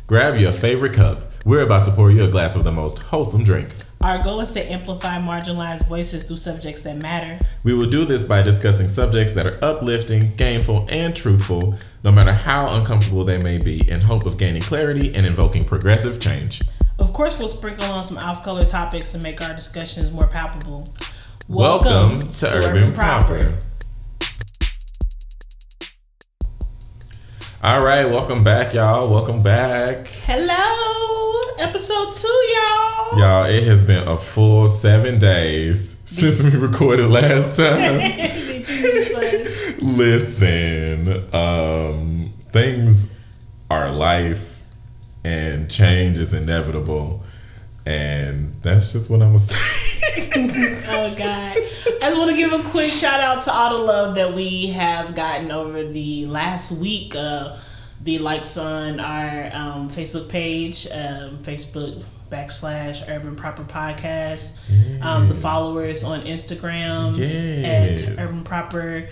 Grab your favorite cup. We're about to pour you a glass of the most wholesome drink. Our goal is to amplify marginalized voices through subjects that matter. We will do this by discussing subjects that are uplifting, gainful, and truthful, no matter how uncomfortable they may be, in hope of gaining clarity and invoking progressive change. Of course, we'll sprinkle on some off-color topics to make our discussions more palpable. Welcome to Urban Proper. All right, welcome back, y'all. Welcome back. Hello, episode 2, y'all. Y'all, it has been a full 7 days since we recorded last time. Listen, things are life, and change is inevitable, and that's just what I'm gonna say. Oh God. I just want to give a quick shout out to all the love that we have gotten over the last week. The likes on our Facebook page, Facebook.com/Urban Proper Podcast. Yes. The followers on Instagram Yes. at Urban Proper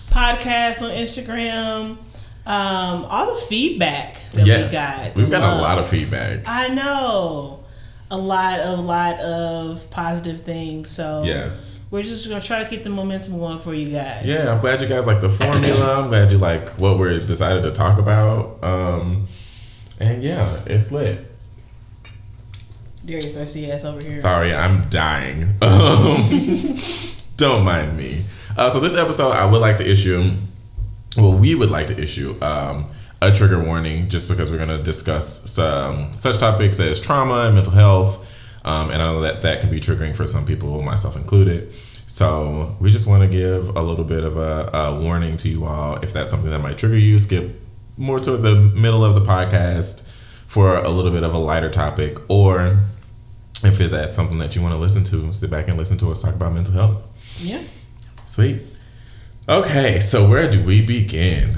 Podcast on Instagram. All the feedback that we got. We've got a lot of feedback. I know. A lot of positive things. So Yes. we're just going to try to keep the momentum going for you guys. Yeah, I'm glad you guys like the formula. I'm glad you like what we're decided to talk about. And yeah, it's lit. Darius thirsty ass over here. Sorry, I'm dying. Don't mind me. So this episode, we would like to issue a trigger warning, just because we're going to discuss such topics as trauma and mental health. And I know that can be triggering for some people, myself included. So we just want to give a little bit of a warning to you all. If that's something that might trigger you, skip more to the middle of the podcast for a little bit of a lighter topic. Or if that's something that you want to listen to, sit back and listen to us talk about mental health. Yeah. Sweet. Okay, so where do we begin?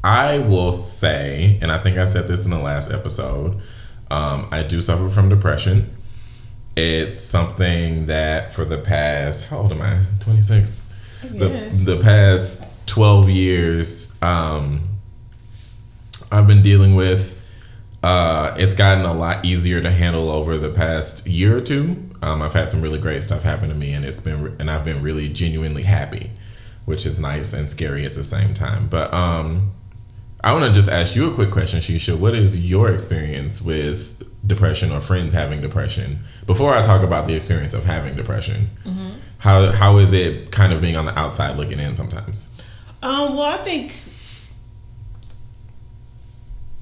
I will say, and I think I said this in the last episode, I do suffer from depression. It's something that for the past, how old am I? 26? The past 12 years, I've been dealing with. It's gotten a lot easier to handle over the past year or two. I've had some really great stuff happen to me, and I've been really genuinely happy, which is nice and scary at the same time. But I want to just ask you a quick question, Shisha. What is your experience with depression or friends having depression? Before I talk about the experience of having depression, how is it kind of being on the outside looking in sometimes? Well,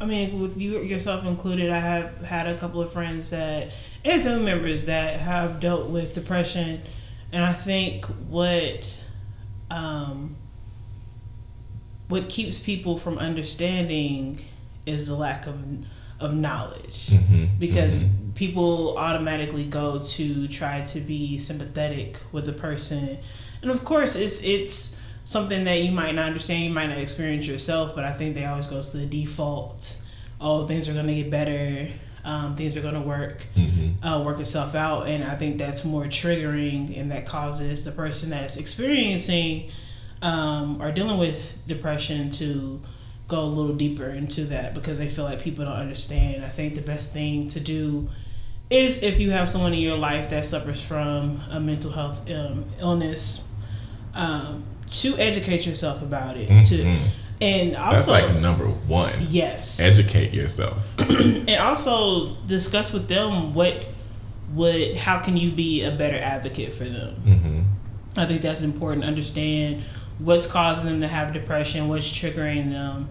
I mean, with you yourself included, I have had a couple of friends and family members that have dealt with depression, and I think what keeps people from understanding is the lack of knowledge, because people automatically go to try to be sympathetic with the person, and of course it's something that you might not understand, you might not experience yourself, but I think they always go to the default. Oh, things are going to get better, things are going to work itself out, and I think that's more triggering, and that causes the person that's experiencing or dealing with depression to go a little deeper into that, because they feel like people don't understand. I think the best thing to do is, if you have someone in your life that suffers from a mental health illness, to educate yourself about it. And also, that's like number one. Yes. Educate yourself. And also discuss with them how can you be a better advocate for them. I think that's important. Understand what's causing them to have depression, what's triggering them,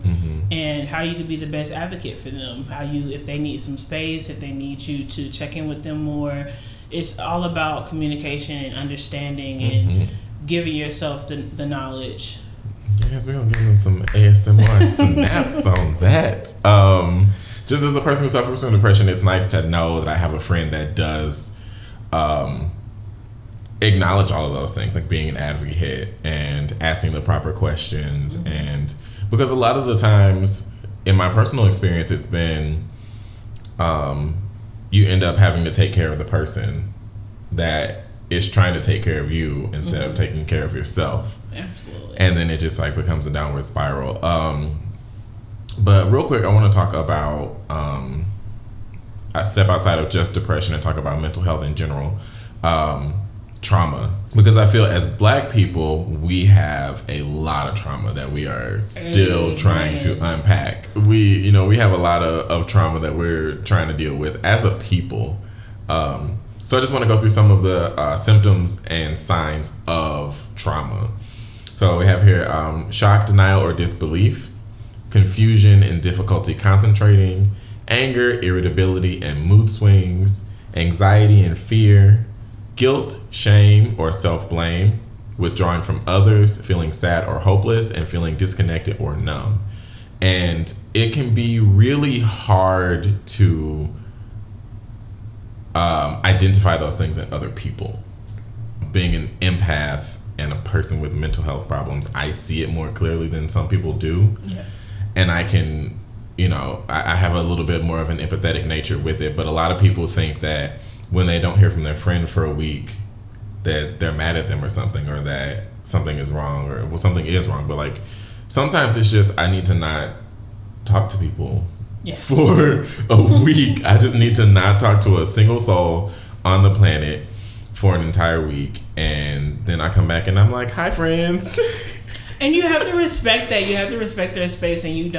and how you can be the best advocate for them. If they need some space, if they need you to check in with them more. It's all about communication and understanding and giving yourself the knowledge. Yes, we're gonna give them some ASMR snaps on that. Just as a person who suffers from depression, it's nice to know that I have a friend that does acknowledge all of those things, like being an advocate and asking the proper questions. And because a lot of the times, in my personal experience, it's been you end up having to take care of the person that is trying to take care of you instead of taking care of yourself. Absolutely. And then it just like becomes a downward spiral. But real quick, I want to talk about, I step outside of just depression and talk about mental health in general, trauma. Because I feel as Black people, we have a lot of trauma that we are still trying to unpack. We have a lot of trauma that we're trying to deal with as a people. So I just want to go through some of the symptoms and signs of trauma. So we have here shock, denial, or disbelief, confusion and difficulty concentrating, anger, irritability, and mood swings, anxiety and fear, guilt, shame, or self-blame, withdrawing from others, feeling sad or hopeless, and feeling disconnected or numb. And it can be really hard to identify those things in other people. Being an empath and a person with mental health problems, I see it more clearly than some people do. Yes. And I can, I have a little bit more of an empathetic nature with it. But a lot of people think that when they don't hear from their friend for a week, that they're mad at them or something, or that something is wrong, or well, something is wrong. But like, sometimes it's just I need to not talk to people. Yes. For a week. I just need to not talk to a single soul on the planet for an entire week, and then I come back and I'm like, hi friends. And you have to respect that. You have to respect their space, and you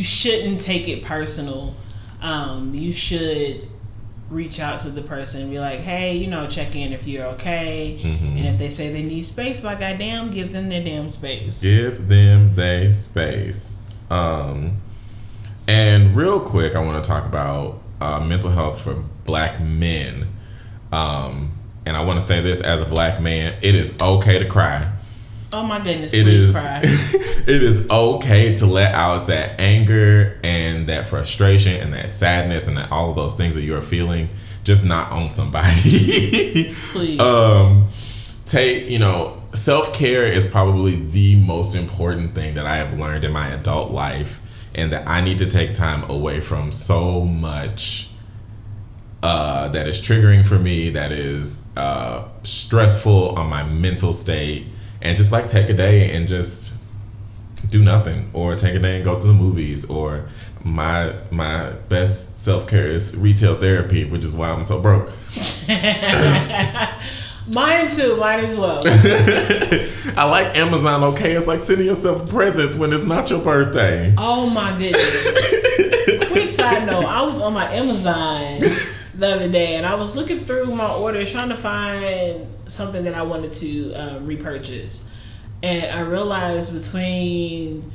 shouldn't take it personal. You should reach out to the person and be like, hey, check in if you're okay. Mm-hmm. And if they say they need space, by goddamn, give them their damn space. Give them their space. And real quick, I want to talk about mental health for Black men. And I want to say this as a Black man, it is okay to cry. Oh my goodness, please cry. It is okay to let out that anger and that frustration and that sadness and that all of those things that you're feeling, just not on somebody. Please. Self-care is probably the most important thing that I have learned in my adult life, and that I need to take time away from so much that is triggering for me, that is stressful on my mental state, and just like take a day and just do nothing, or take a day and go to the movies, or my best self-care is retail therapy, which is why I'm so broke. Mine too, mine as well. I like Amazon, okay? It's like sending yourself presents when it's not your birthday. Oh my goodness. Quick side note, I was on my Amazon the other day, and I was looking through my orders trying to find something that I wanted to repurchase, and I realized between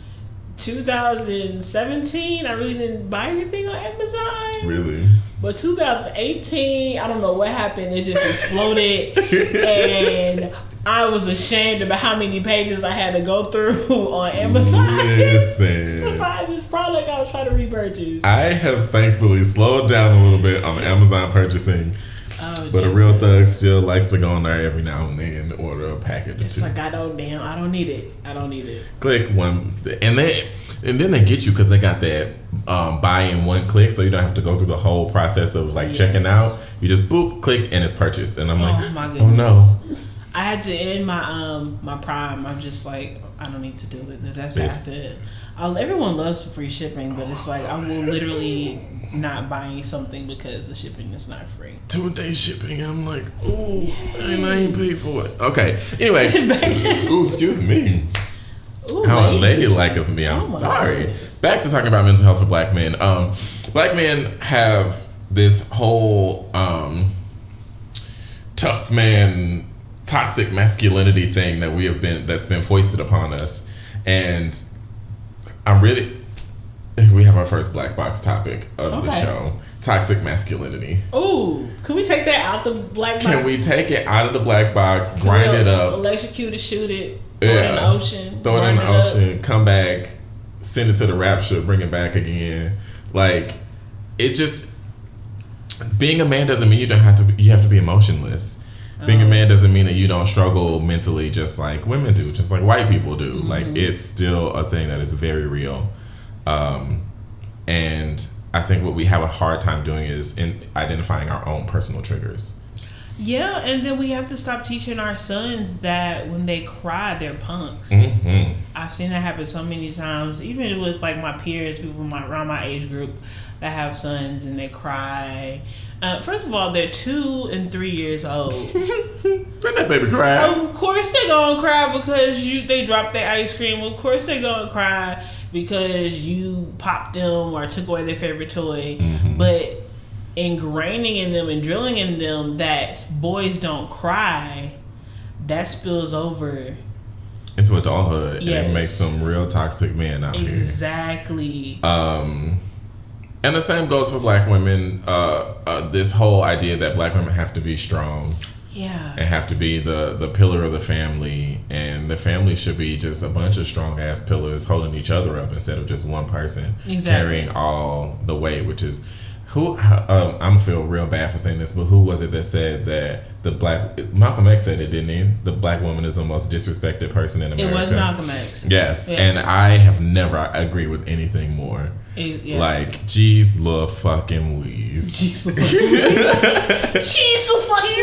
2017 I really didn't buy anything on Amazon. Really? But 2018, I don't know what happened, it just exploded. And I was ashamed about how many pages I had to go through on Amazon to find this product I was trying to repurchase. I have thankfully slowed down a little bit on Amazon purchasing. But Jesus. A real thug still likes to go on there every now and then and order a package. It's like, I don't need it. I don't need it. Click one, and then they get you because they got that buy in one click, so you don't have to go through the whole process of checking out. You just boop, click, and it's purchased. And I'm like, my goodness. Oh no. I had to end my Prime. I'm just like, I don't need to do it. That's it. Everyone loves free shipping, but it's like I will literally not buy something because the shipping is not free. 2-day shipping. I'm like, ooh, and I ain't paid for it. Okay. Anyway, ooh, excuse me. Ooh, how unladylike of me. I'm sorry. Goodness. Back to talking about mental health for Black men. Black men have this whole tough man, toxic masculinity thing that's been foisted upon us, and we have our first black box topic of the show: toxic masculinity. Ooh, can we take that out the black box? Can we take it out of the black box, grind it up, electrocute it, shoot it, throw it in the ocean, throw it in the ocean, come back, send it to the rapture, bring it back again? Like, it just, being a man doesn't mean you have to be emotionless. Being a man doesn't mean that you don't struggle mentally just like women do, just like white people do. Mm-hmm. Like, it's still a thing that is very real. And I think what we have a hard time doing is in identifying our own personal triggers. Yeah, and then we have to stop teaching our sons that when they cry, they're punks. I've seen that happen so many times, even with like my peers, people around my age group that have sons and they cry. First of all, they're 2 and 3 years old. Let that baby cry. Of course they gonna cry because they dropped their ice cream. Of course they gonna cry because you popped them or took away their favorite toy. But ingraining in them and drilling in them that boys don't cry, that spills over into adulthood. Yes. And it makes some real toxic men out here. Exactly. And the same goes for black women. This whole idea that black women have to be strong. Yeah. And have to be the pillar of the family. And the family should be just a bunch of strong ass pillars holding each other up instead of just one person carrying all the weight, which is I'm feel real bad for saying this, but who was it that said that Malcolm X said it, didn't he? The black woman is the most disrespected person in America. It was Malcolm X. Yes. And I have never agreed with anything more. Yeah. Like, geez, love fucking Louise. Jeez, fucking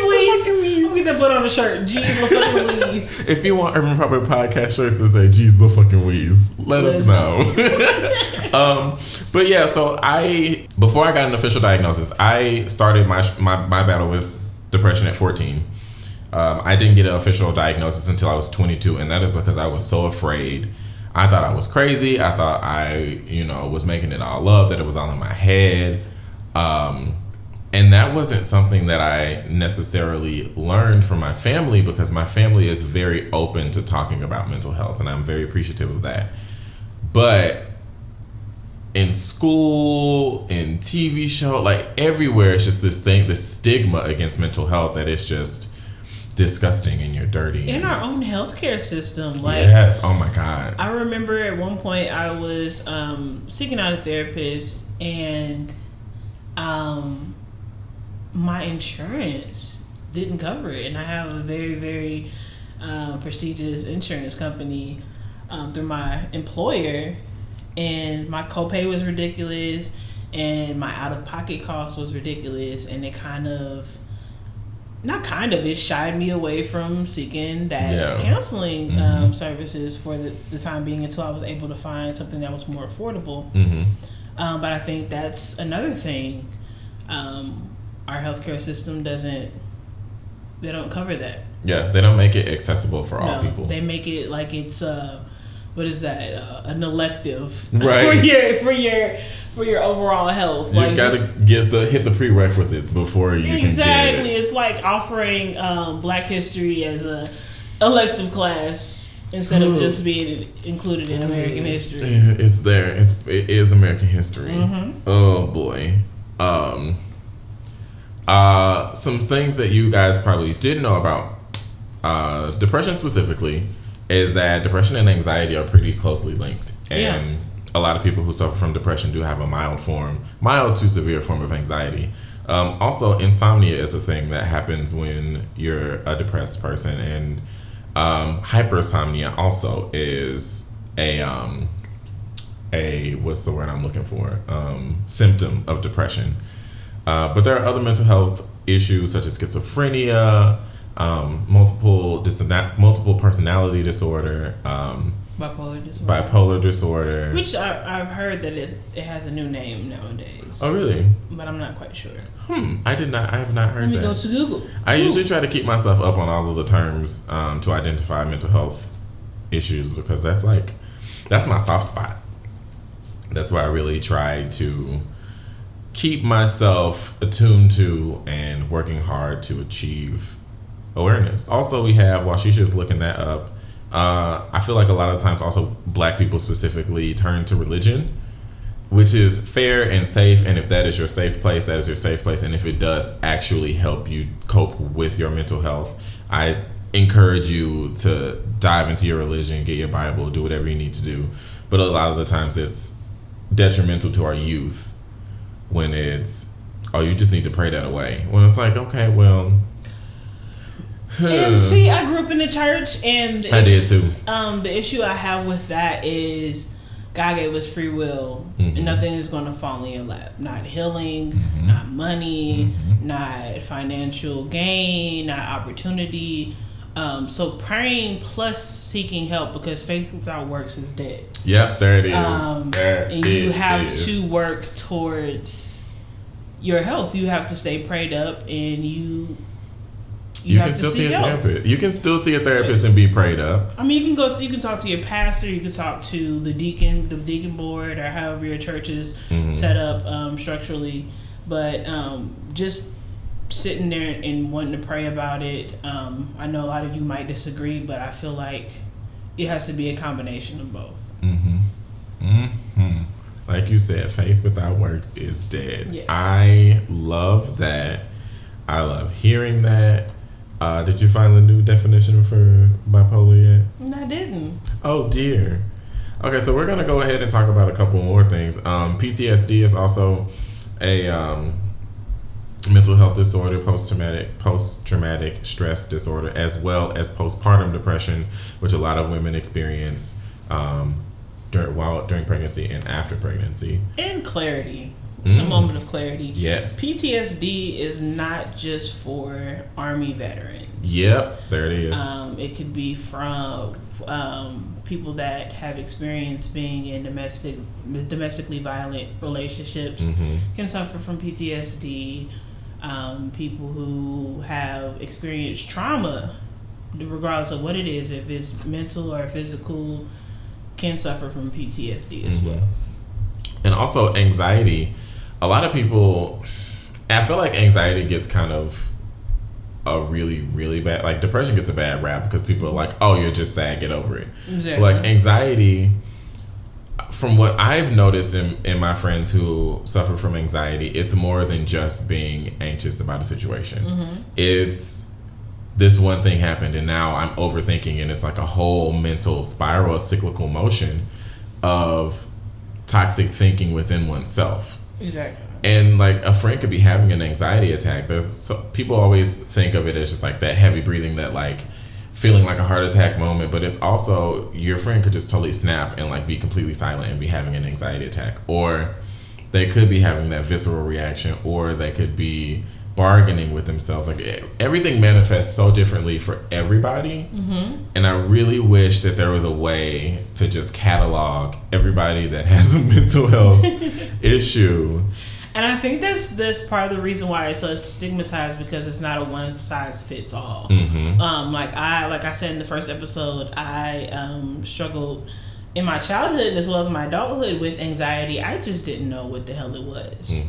Louise. We need to put on a shirt. Jeez, fucking Louise. If you want Urban Proper podcast shirts that say "Jeez, fucking Louise," let us know. But yeah, so before I got an official diagnosis, I started my battle with depression at 14. I didn't get an official diagnosis until I was 22, and that is because I was so afraid. I thought I was crazy. I thought I, was making it all up, that it was all in my head. And that wasn't something that I necessarily learned from my family, because my family is very open to talking about mental health, and I'm very appreciative of that. But in school, in TV show, like everywhere, it's just this thing, this stigma against mental health that it's just disgusting and you're dirty. In our own healthcare system. Yes, oh my God. I remember at one point I was seeking out a therapist, and my insurance didn't cover it. And I have a very, very prestigious insurance company through my employer, and my copay was ridiculous and my out-of-pocket cost was ridiculous, and it it shied me away from seeking that counseling services for the time being, until I was able to find something that was more affordable. But I think that's another thing. Our healthcare system they don't cover that. Yeah, they don't make it accessible for all people. They make it like it's what is that? An elective, right? for your overall health. You gotta hit the prerequisites before you exactly. can get it. It's like offering Black History as a elective class instead of just being included in American history. It's there. It is American history. Oh boy. Some things that you guys probably didn't know about depression specifically is that depression and anxiety are pretty closely linked, and a lot of people who suffer from depression do have a mild to severe form of anxiety. Also, insomnia is a thing that happens when you're a depressed person, and hypersomnia also is a what's the word I'm looking for? Symptom of depression. But there are other mental health issues such as schizophrenia, multiple personality disorder, bipolar disorder, which I've heard that it has a new name nowadays. Oh really? But I'm not quite sure. I have not heard that. Let me go to Google. I usually try to keep myself up on all of the terms to identify mental health issues, because that's my soft spot. That's why I really try to keep myself attuned to and working hard to achieve awareness. Also, we have, while Shisha's looking that up, I feel like a lot of times also Black people specifically turn to religion, which is fair and safe, and if that is your safe place, that is your safe place, and if it does actually help you cope with your mental health, I encourage you to dive into your religion, get your Bible, do whatever you need to do. But a lot of the times it's detrimental to our youth when it's, you just need to pray that away. When it's like, okay, well... And see, I grew up in the church, and I did too. The issue I have with that is God gave us free will, and nothing is going to fall in your lap. Not healing, not money, not financial gain, not opportunity. So praying plus seeking help, because faith without works is dead. Yep, there it is. And you have to work towards your health. You have to stay prayed up, and you can still see a therapist. You can still see a therapist and be prayed up. I mean, you can talk to your pastor, you can talk to the deacon board, or however your church is set up structurally. But just sitting there and wanting to pray about it. I know a lot of you might disagree, but I feel like it has to be a combination of both. Like you said, faith without works is dead. Yes. I love that. I love hearing that. Did you find the new definition for bipolar yet? I didn't. Oh dear. Okay, so we're gonna go ahead and talk about a couple more things. PTSD is also a mental health disorder, post-traumatic stress disorder, as well as postpartum depression, which a lot of women experience during pregnancy and after pregnancy. And clarity. Some moment of clarity. Yes. PTSD is not just for Army veterans. Yep, there it is. It could be from people that have experienced being in domestically violent relationships can suffer from PTSD. People who have experienced trauma, regardless of what it is, if it's mental or physical, can suffer from PTSD as well. And also anxiety. A lot of people, I feel like anxiety gets kind of a really, really bad, like depression gets a bad rap because people are like, oh, you're just sad, get over it. Exactly. Like anxiety, from what I've noticed in my friends who suffer from anxiety, it's more than just being anxious about a situation. It's this one thing happened and now I'm overthinking, and it's like a whole mental spiral, a cyclical motion of toxic thinking within oneself. Exactly. And like a friend could be having an anxiety attack. People always think of it as just like that heavy breathing, that like feeling like a heart attack moment, but it's also your friend could just totally snap and like be completely silent and be having an anxiety attack, or they could be having that visceral reaction, or they could be bargaining with themselves. Like everything manifests so differently for everybody. And I really wish that there was a way to just catalog everybody that has a mental health issue. And I think that's part of the reason why it's so stigmatized, because it's not a one size fits all. Like I said in the first episode, I struggled in my childhood as well as my adulthood with anxiety. I just didn't know what the hell it was.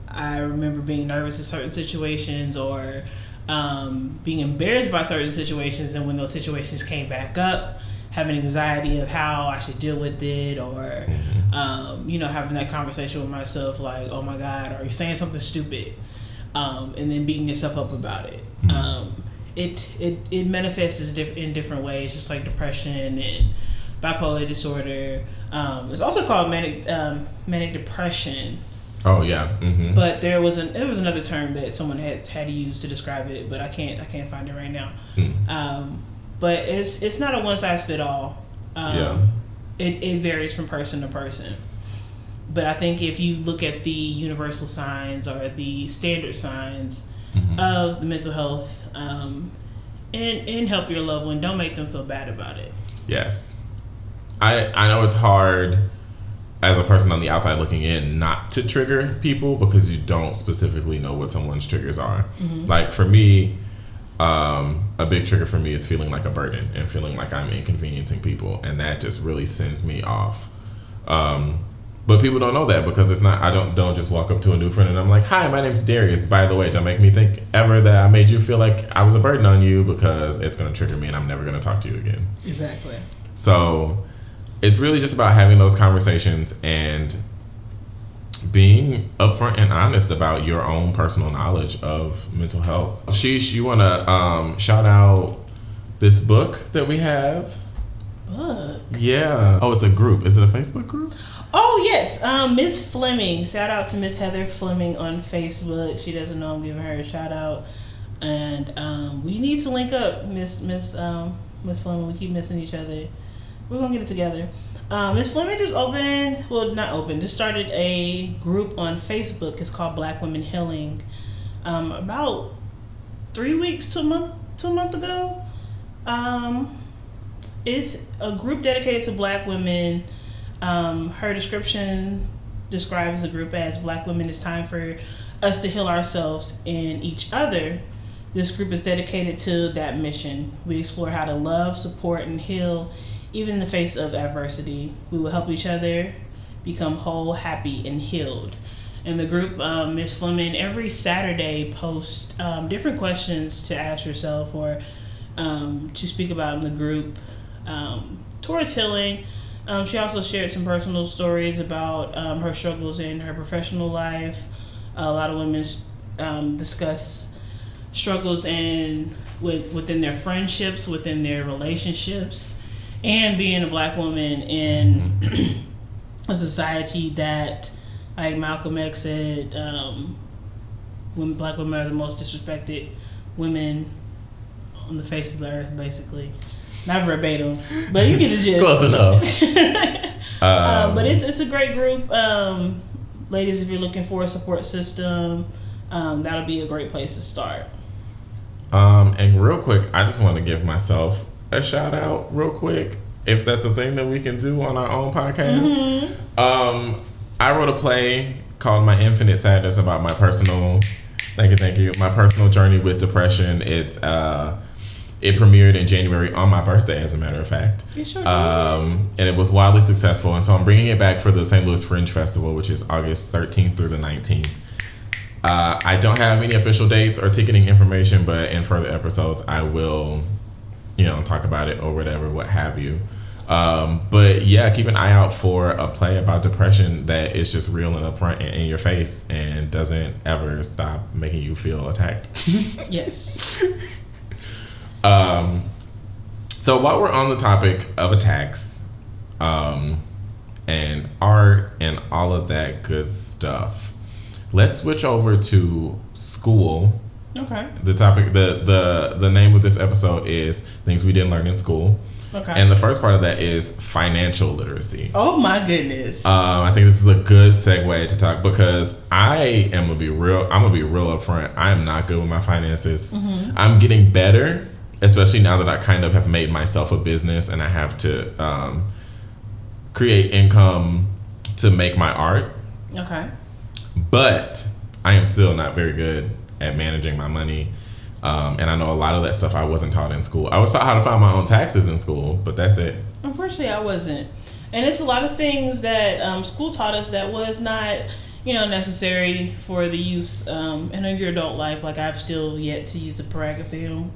I remember being nervous in certain situations, or being embarrassed by certain situations, and when those situations came back up, having anxiety of how I should deal with it, or having that conversation with myself like, oh my God, are you saying something stupid? And then beating yourself up about it. It manifests in different ways, just like depression and bipolar disorder. It's also called manic depression. Oh yeah. But there was another term that someone had to use to describe it, but I can't find it right now. But it's not a one size fit all. It varies from person to person. But I think if you look at the universal signs or the standard signs of the mental health, and help your loved one, don't make them feel bad about it. Yes. I know it's hard as a person on the outside looking in not to trigger people, because you don't specifically know what someone's triggers are. Like for me, a big trigger for me is feeling like a burden and feeling like I'm inconveniencing people, and that just really sends me off. But people don't know that, because it's not, I don't just walk up to a new friend and I'm like, hi, my name's Darius. By the way, don't make me think ever that I made you feel like I was a burden on you, because it's going to trigger me and I'm never going to talk to you again. Exactly. So it's really just about having those conversations and being upfront and honest about your own personal knowledge of mental health. Sheesh, you want to shout out this book that we have? Book? Yeah. Oh, it's a group. Is it a Facebook group? Oh, yes. Miss Fleming. Shout out to Miss Heather Fleming on Facebook. She doesn't know I'm giving her a shout out. And we need to link up, Miss Fleming. We keep missing each other. We're gonna get it together. Miss Fleming just just started a group on Facebook. It's called Black Women Healing. About 3 weeks to a month ago. It's a group dedicated to Black women. Her description describes the group as Black women. It's time for us to heal ourselves and each other. This group is dedicated to that mission. We explore how to love, support, and heal even in the face of adversity. We will help each other become whole, happy, and healed. And the group, Miss Fleming, every Saturday posts different questions to ask yourself or to speak about in the group towards healing. She also shared some personal stories about her struggles in her professional life. A lot of women discuss struggles within their friendships, within their relationships, and being a Black woman in a society that, like Malcolm X said, Black women are the most disrespected women on the face of the earth, basically. Not verbatim, but you get the gist. Close enough. But it's a great group. Ladies, if you're looking for a support system, that'll be a great place to start. And real quick, I just want to give myself a shout out real quick, if that's a thing that we can do on our own podcast. I wrote a play called My Infinite Sadness about my personal, thank you, my personal journey with depression. It premiered in January on my birthday, as a matter of fact. You sure did. And it was wildly successful. And so I'm bringing it back for the St. Louis Fringe Festival, which is August 13th through the 19th. I don't have any official dates or ticketing information, but in further episodes, I will, talk about it or whatever, what have you. But yeah, keep an eye out for a play about depression that is just real and upfront and in your face and doesn't ever stop making you feel attacked. Yes. So while we're on the topic of attacks, and art and all of that good stuff, let's switch over to school. Okay. The topic, the name of this episode is Things We Didn't Learn in School. Okay. And the first part of that is financial literacy. Oh my goodness. I think this is a good segue to talk because I'm gonna be real upfront. I am not good with my finances. I'm getting better, especially now that I kind of have made myself a business and I have to create income to make my art. Okay. But I am still not very good at managing my money. And I know a lot of that stuff I wasn't taught in school. I was taught how to file my own taxes in school, but that's it. Unfortunately, I wasn't. And it's a lot of things that school taught us that was not, necessary for the use in your adult life. Like, I've still yet to use the Pythagorean.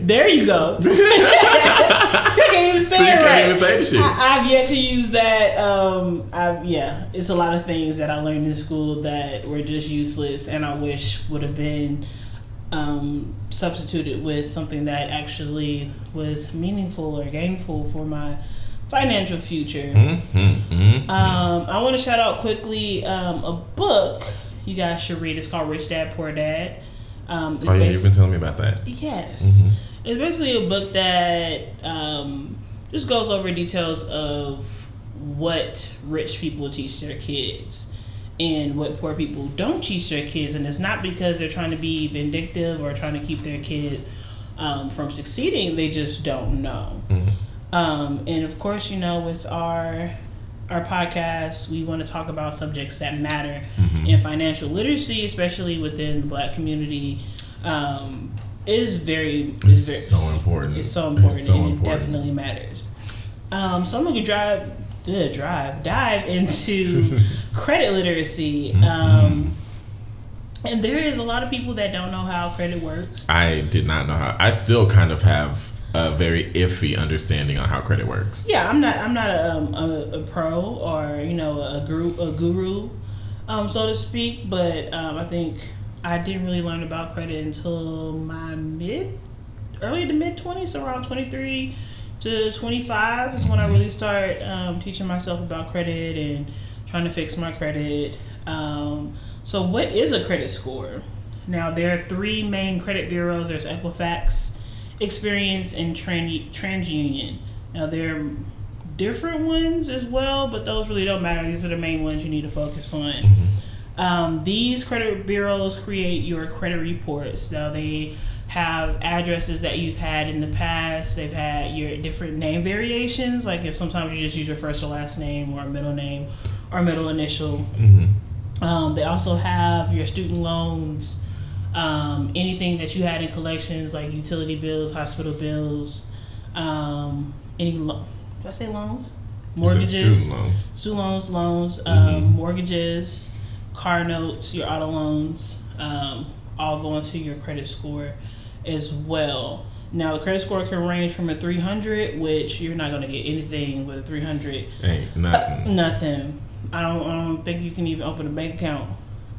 There you go. See, I can't even say it right. Can't even say the shit. I've yet to use that. It's a lot of things that I learned in school that were just useless, and I wish would have been substituted with something that actually was meaningful or gainful for my financial future. I want to shout out quickly a book you guys should read. It's called Rich Dad Poor Dad. You've been telling me about that. Yes. It's basically a book that just goes over details of what rich people teach their kids and what poor people don't teach their kids. And it's not because they're trying to be vindictive or trying to keep their kid from succeeding. They just don't know. And of course, with our podcast, we want to talk about subjects that matter. And financial literacy, especially within the Black community, is so important. It's so important, and it definitely matters. So I'm going to dive into credit literacy. And there is a lot of people that don't know how credit works. I did not know how. I still kind of have a very iffy understanding on how credit works. Yeah, I'm not a pro or a guru, so to speak. But I think I didn't really learn about credit until my early to mid 20s, around 23 to 25 is when I really start teaching myself about credit and trying to fix my credit. So what is a credit score? Now, there are three main credit bureaus. There's Equifax, Experience, and TransUnion. Now there are different ones as well, but those really don't matter. These are the main ones you need to focus on. These credit bureaus create your credit reports. Now they have addresses that you've had in the past. They've had your different name variations, like if sometimes you just use your first or last name or middle name or middle initial. They also have your student loans, anything that you had in collections like utility bills, hospital bills, did I say loans? Mortgages, student loans, mortgages, car notes, your auto loans, all go into your credit score as well. Now the credit score can range from a 300, which you're not going to get anything with a 300. Ain't nothing. Nothing. I don't think you can even open a bank account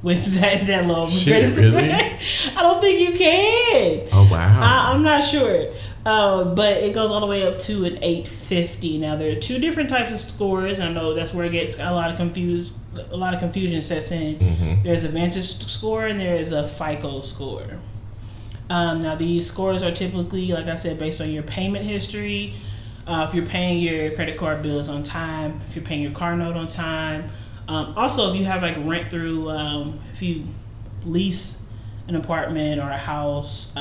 with that low of a credit score. Really? I don't think you can. Oh wow. I'm not sure. But it goes all the way up to an 850. Now there are two different types of scores. I know that's where it gets a lot of confusion sets in. There's a Vantage score and there is a FICO score. Now these scores are typically, like I said, based on your payment history. If you're paying your credit card bills on time, if you're paying your car note on time. Also, if you have like rent through, if you lease an apartment or a house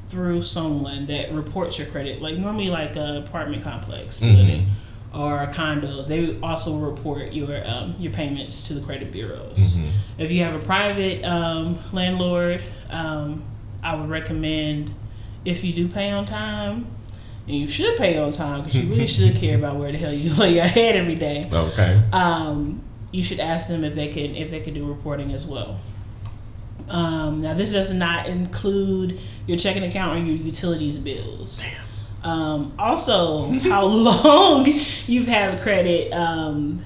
through someone that reports your credit, like normally like a apartment complex building or condos, they also report your payments to the credit bureaus. If you have a private landlord, I would recommend, if you do pay on time, and you should pay on time because you really should care about where the hell you lay your head every day. Okay. You should ask them if they could do reporting as well. Now this does not include your checking account or your utilities bills. Damn. Also, how long you've had credit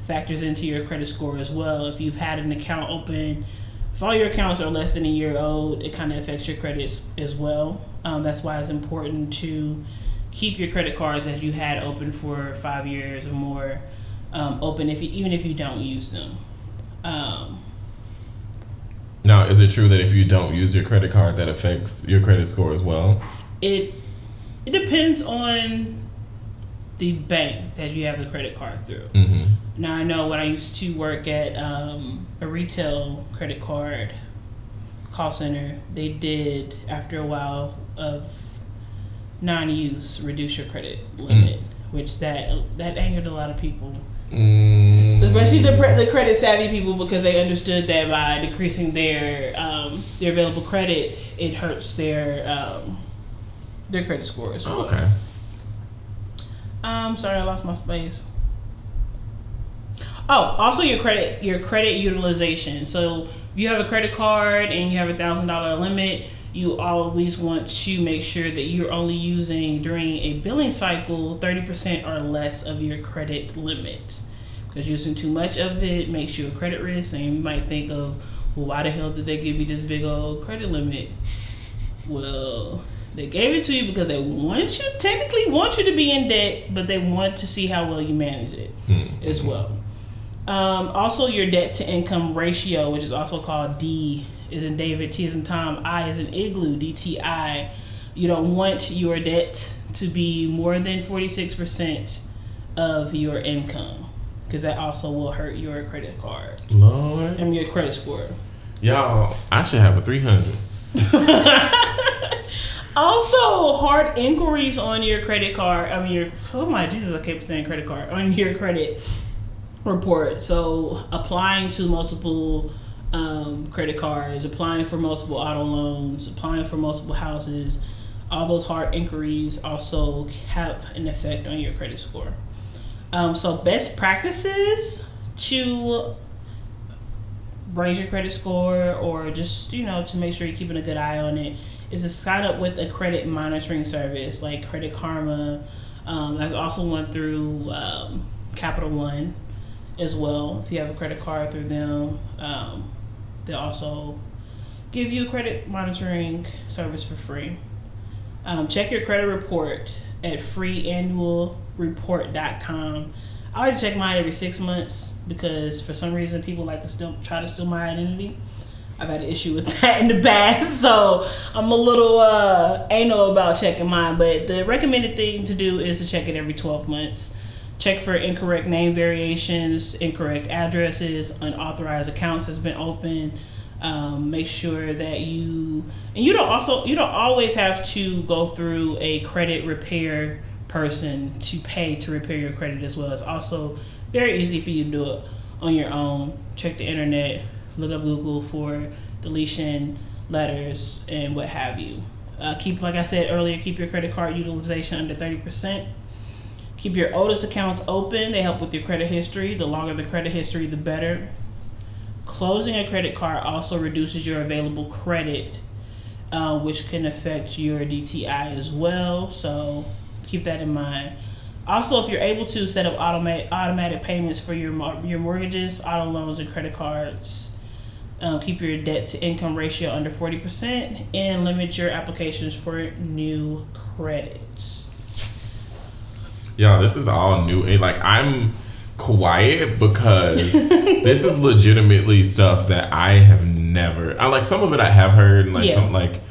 factors into your credit score as well. If you've had an account open, if all your accounts are less than a year old, it kind of affects your credits as well. That's why it's important to keep your credit cards that you had open for 5 years or more open, even if you don't use them. Now, is it true that if you don't use your credit card, that affects your credit score as well? It depends on the bank that you have the credit card through. Now, I know when I used to work at a retail credit card call center, they did, after a while of non-use, reduce your credit limit, which that angered a lot of people. Especially the credit savvy people, because they understood that by decreasing their available credit, it hurts their credit score as well. Okay. Sorry, I lost my space. Oh, also your credit utilization. So if you have a credit card and you have $1,000 limit, you always want to make sure that you're only using, during a billing cycle, 30% or less of your credit limit. Because using too much of it makes you a credit risk, and you might think of, well, why the hell did they give me this big old credit limit? Well, they gave it to you because they technically want you to be in debt, but they want to see how well you manage it as well. Also, your debt to income ratio, which is also called D is in David, T is in Tom, I is in Igloo, DTI. You don't want your debt to be more than 46% of your income, because that also will hurt your credit card. Lord. And your credit score. Y'all, I should have a 300. Also, hard inquiries on your credit card. Oh my Jesus, I kept saying credit card. On your credit report. So, applying to multiple credit cards, applying for multiple auto loans, applying for multiple houses, all those hard inquiries also have an effect on your credit score. So best practices to raise your credit score, or just, to make sure you're keeping a good eye on it, is to sign up with a credit monitoring service like Credit Karma. I've also went through Capital One as well. If you have a credit card through them, they'll also give you a credit monitoring service for free. Check your credit report at freeannualreport.com. I like to check mine every 6 months, because for some reason people like to try to steal my identity. I've had an issue with that in the past, so I'm a little anal about checking mine. But the recommended thing to do is to check it every 12 months. Check for incorrect name variations, incorrect addresses, unauthorized accounts that's been opened. Make sure that you don't always have to go through a credit repair person to pay to repair your credit as well. It's also very easy for you to do it on your own. Check the internet, look up Google for deletion letters and what have you. Like I said earlier, keep your credit card utilization under 30%. Keep your oldest accounts open. They help with your credit history. The longer the credit history, the better. Closing a credit card also reduces your available credit, which can affect your DTI as well. So keep that in mind. Also, if you're able to, set up automatic payments for your mortgages, auto loans, and credit cards. Keep your debt to income ratio under 40% and limit your applications for new credits. Y'all, this is all new. Like, I'm quiet because this is legitimately stuff that I have never. Like, some of it I have heard, and like some like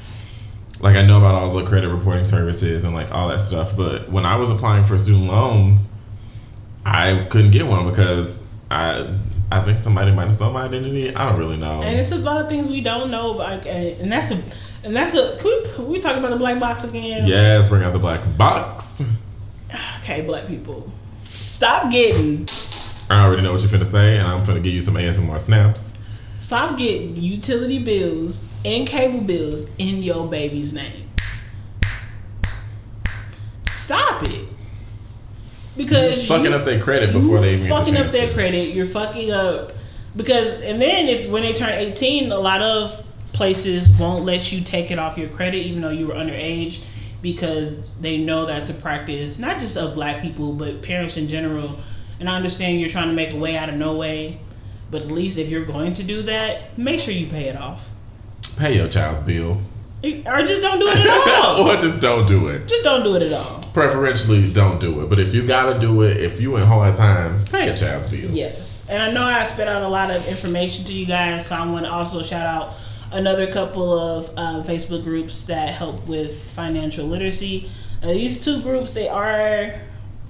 I know about all the credit reporting services and like all that stuff. But when I was applying for student loans, I couldn't get one because I think somebody might have stole my identity. I don't really know. And it's a lot of things we don't know about, and that's a. Can we talk about the black box again? Yes, bring out the black box. Okay, black people, stop getting. I already know what you're finna say, and I'm finna give you some ASMR snaps. Stop getting utility bills and cable bills in your baby's name. Stop it. Because you're fucking up their credit before they even fucking get the up chance their to. Credit. You're fucking up because, and then when they turn 18, a lot of places won't let you take it off your credit, even though you were underage, because they know that's a practice, not just of black people, but parents in general. And I understand you're trying to make a way out of no way, but at least if you're going to do that, make sure you pay it off. Pay your child's bills. Or just don't do it at all. Or just don't do it. Just don't do it at all. Preferentially, don't do it. But if you gotta do it, if you in hard times, pay your child's bills. Yes. And I know I spit out a lot of information to you guys, so I want to also shout out another couple of Facebook groups that help with financial literacy. These two groups, they are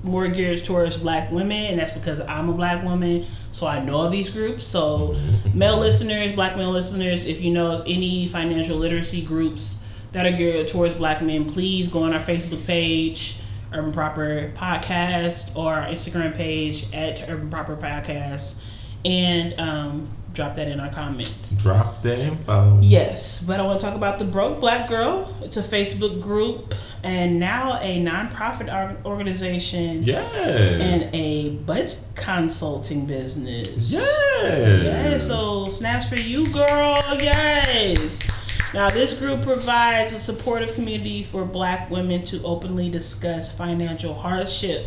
more geared towards black women, and that's because I'm a black woman, so I know of these groups. So male listeners, black male listeners, if you know of any financial literacy groups that are geared towards black men, please go on our Facebook page, Urban Proper Podcast, or our Instagram page at Urban Proper Podcast, and drop that in our comments. Drop that info. Yes, but I want to talk about the Broke Black Girl. It's a Facebook group and now a nonprofit organization. Yes. And a budget consulting business. Yes. Yes. So snaps for you, girl. Yes. Now this group provides a supportive community for black women to openly discuss financial hardship,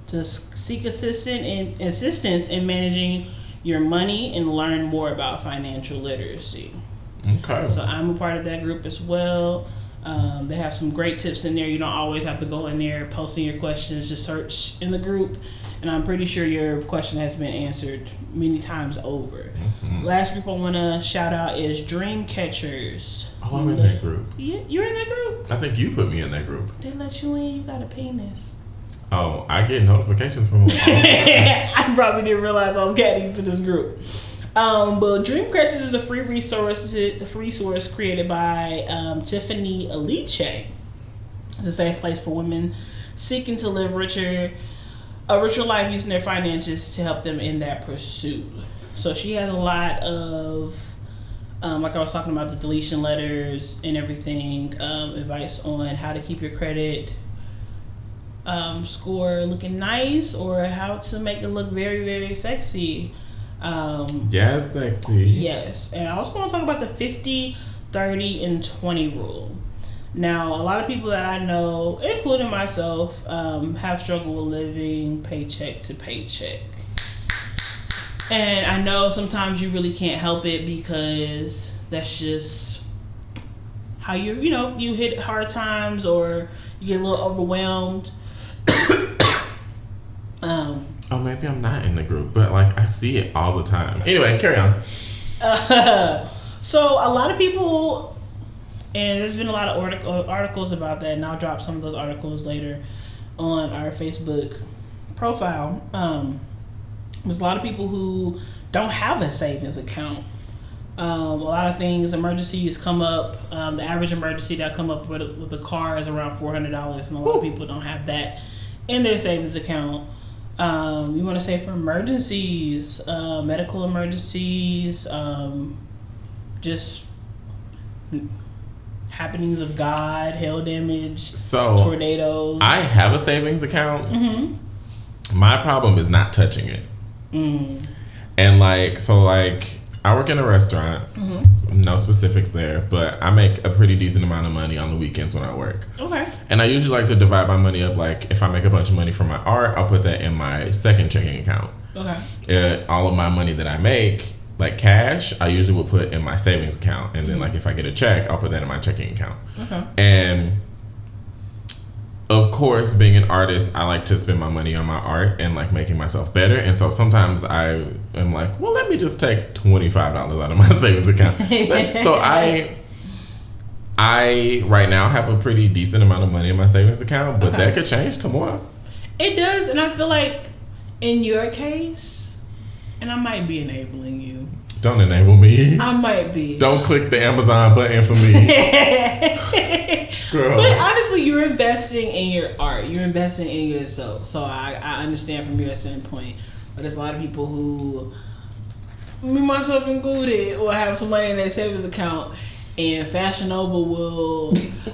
to seek assistance in managing your money, and learn more about financial literacy. Okay. So I'm a part of that group as well. They have some great tips in there. You don't always have to go in there posting your questions. Just search in the group, and I'm pretty sure your question has been answered many times over. Mm-hmm. Last group I want to shout out is Dream Catchers. Oh, I'm in that group. Yeah, you're in that group? I think you put me in that group. They let you in. You got a penis. Oh, I get notifications from them. I probably didn't realize I was getting into this group. But Dream Catchers is a free resource created by Tiffany Aliche. It's a safe place for women seeking to live a richer life using their finances to help them in that pursuit. So she has a lot of, like I was talking about, the deletion letters and everything, advice on how to keep your credit score looking nice, or how to make it look very, very sexy. Yes, sexy. Yes. And I also want to talk about the 50, 30, and 20 rule. Now, a lot of people that I know, including myself, have struggled with living paycheck to paycheck. And I know sometimes you really can't help it because that's just how you hit hard times, or you get a little overwhelmed. Oh, maybe I'm not in the group, but like I see it all the time. Anyway, carry on. So a lot of people, and there's been a lot of articles about that, and I'll drop some of those articles later on our Facebook profile. There's a lot of people who don't have a savings account. A lot of things, emergencies come up. The average emergency that come up with a car is around $400, and a lot of people don't have that in their savings account. You want to say for emergencies, medical emergencies, just happenings of God, hail damage, tornadoes. I have a savings account. Mm-hmm. My problem is not touching it. Mm. And I work in a restaurant. Mm-hmm. No specifics there, but I make a pretty decent amount of money on the weekends when I work. Okay. And I usually like to divide my money up. Like, if I make a bunch of money from my art, I'll put that in my second checking account. Okay. All of my money that I make, like cash, I usually will put in my savings account. And then, like, if I get a check, I'll put that in my checking account. Okay. And of course, being an artist, I like to spend my money on my art and like making myself better. And so sometimes I am like, well, let me just take $25 out of my savings account. So I right now have a pretty decent amount of money in my savings account, but that could change tomorrow. It does, and I feel like in your case, and I might be enabling you. Don't enable me. I might be. Don't click the Amazon button for me. Girl. But honestly, you're investing in your art. You're investing in yourself. So I understand from your standpoint. But there's a lot of people who, me myself included, will have some money in their savings account, and Fashion Nova will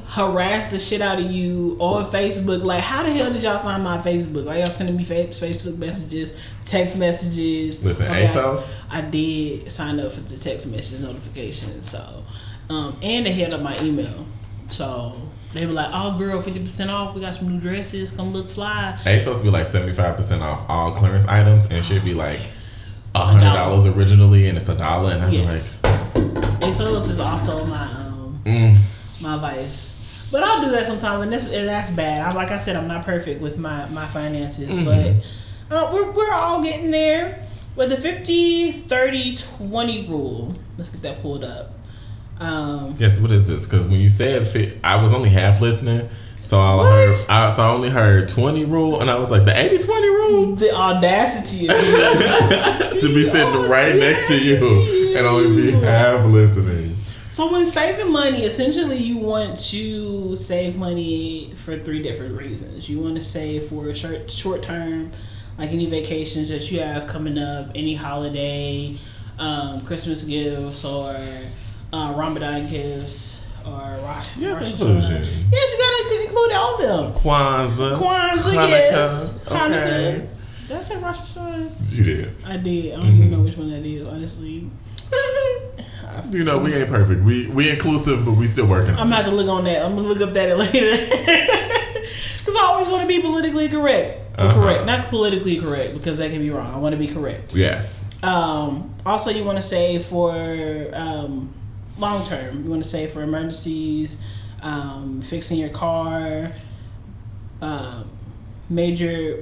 harass the shit out of you on Facebook. Like, how the hell did y'all find my Facebook? Why y'all sending me Facebook messages, text messages? Listen, ASOS? I did sign up for the text message notifications. So, and they hit up my email. So they were like, "Oh, girl, 50% off. We got some new dresses. Come look fly." ASOS be like 75% off all clearance items, and should be like $100 originally, and it's $1, and I'm like, ASOS is also my my vice. But I'll do that sometimes, and that's bad. Like I said, I'm not perfect with my finances, but we're all getting there. But the 50-30-20 rule. Let's get that pulled up. Yes, what is this? Because when you said I was only half listening, so I only heard 20 rule, and I was like, the 80-20 rule? The audacity of to be sitting right next to you and only be half listening. So when saving money, essentially you want to save money for 3 different reasons. You want to save for a short term, like any vacations that you have coming up, any holiday, Christmas gifts, or Ramadan gifts, or Rosh inclusion. Yes, you gotta include all of them. Kwanzaa Hanukkah. Yes. Okay. Hanukkah. Did I say Rosh Hashanah? You did. I did. I don't even know which one that is, honestly. You know, we ain't perfect. We inclusive, but we still working. I'm gonna have to look on that. I'm gonna look up that later. Because I always want to be politically correct. Correct, not politically correct, because that can be wrong. I want to be correct. Yes. Also, you want to save for long term. You want to save for emergencies, fixing your car, major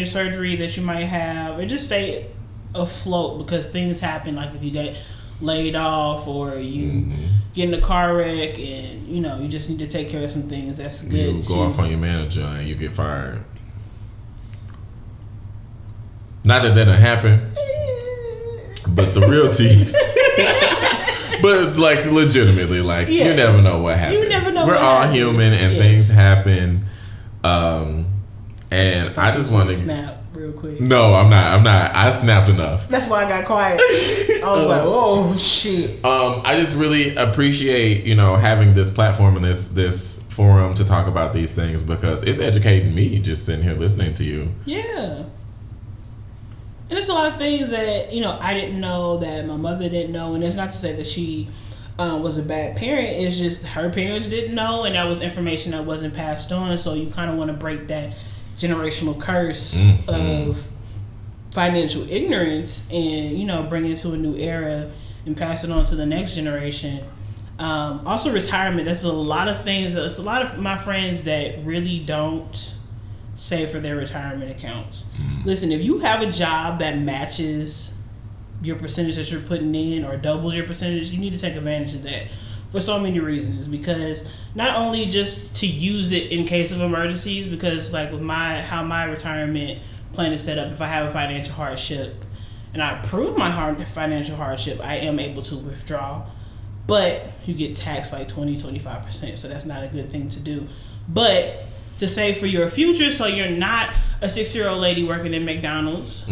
surgery that you might have, or just stay afloat because things happen. Like if you get laid off, or you get in a car wreck, and you just need to take care of some things. That's good. You go off on your manager and you get fired. Not that didn't happen, but the real teeth. But like legitimately, like you never know what happens. You never know. We're all human, and things happen. And I just want to snap real quick. No, I'm not. I snapped enough. That's why I got quiet. I was like, oh shit. I just really appreciate having this platform and this forum to talk about these things, because it's educating me just sitting here listening to you. Yeah. And there's a lot of things that, I didn't know, that my mother didn't know. And it's not to say that she was a bad parent. It's just her parents didn't know, and that was information that wasn't passed on. So you kind of want to break that generational curse of financial ignorance and, bring it to a new era and pass it on to the next generation. Also, retirement. That's a lot of things. There's a lot of my friends that really don't save for their retirement accounts. Listen, if you have a job that matches your percentage that you're putting in or doubles your percentage, you need to take advantage of that for so many reasons. Because not only just to use it in case of emergencies, because like with how my retirement plan is set up, if I have a financial hardship and I prove my financial hardship, I am able to withdraw. But you get taxed like 20-25%, so that's not a good thing to do. But to save for your future, so you're not a 60-year-old lady working at McDonald's.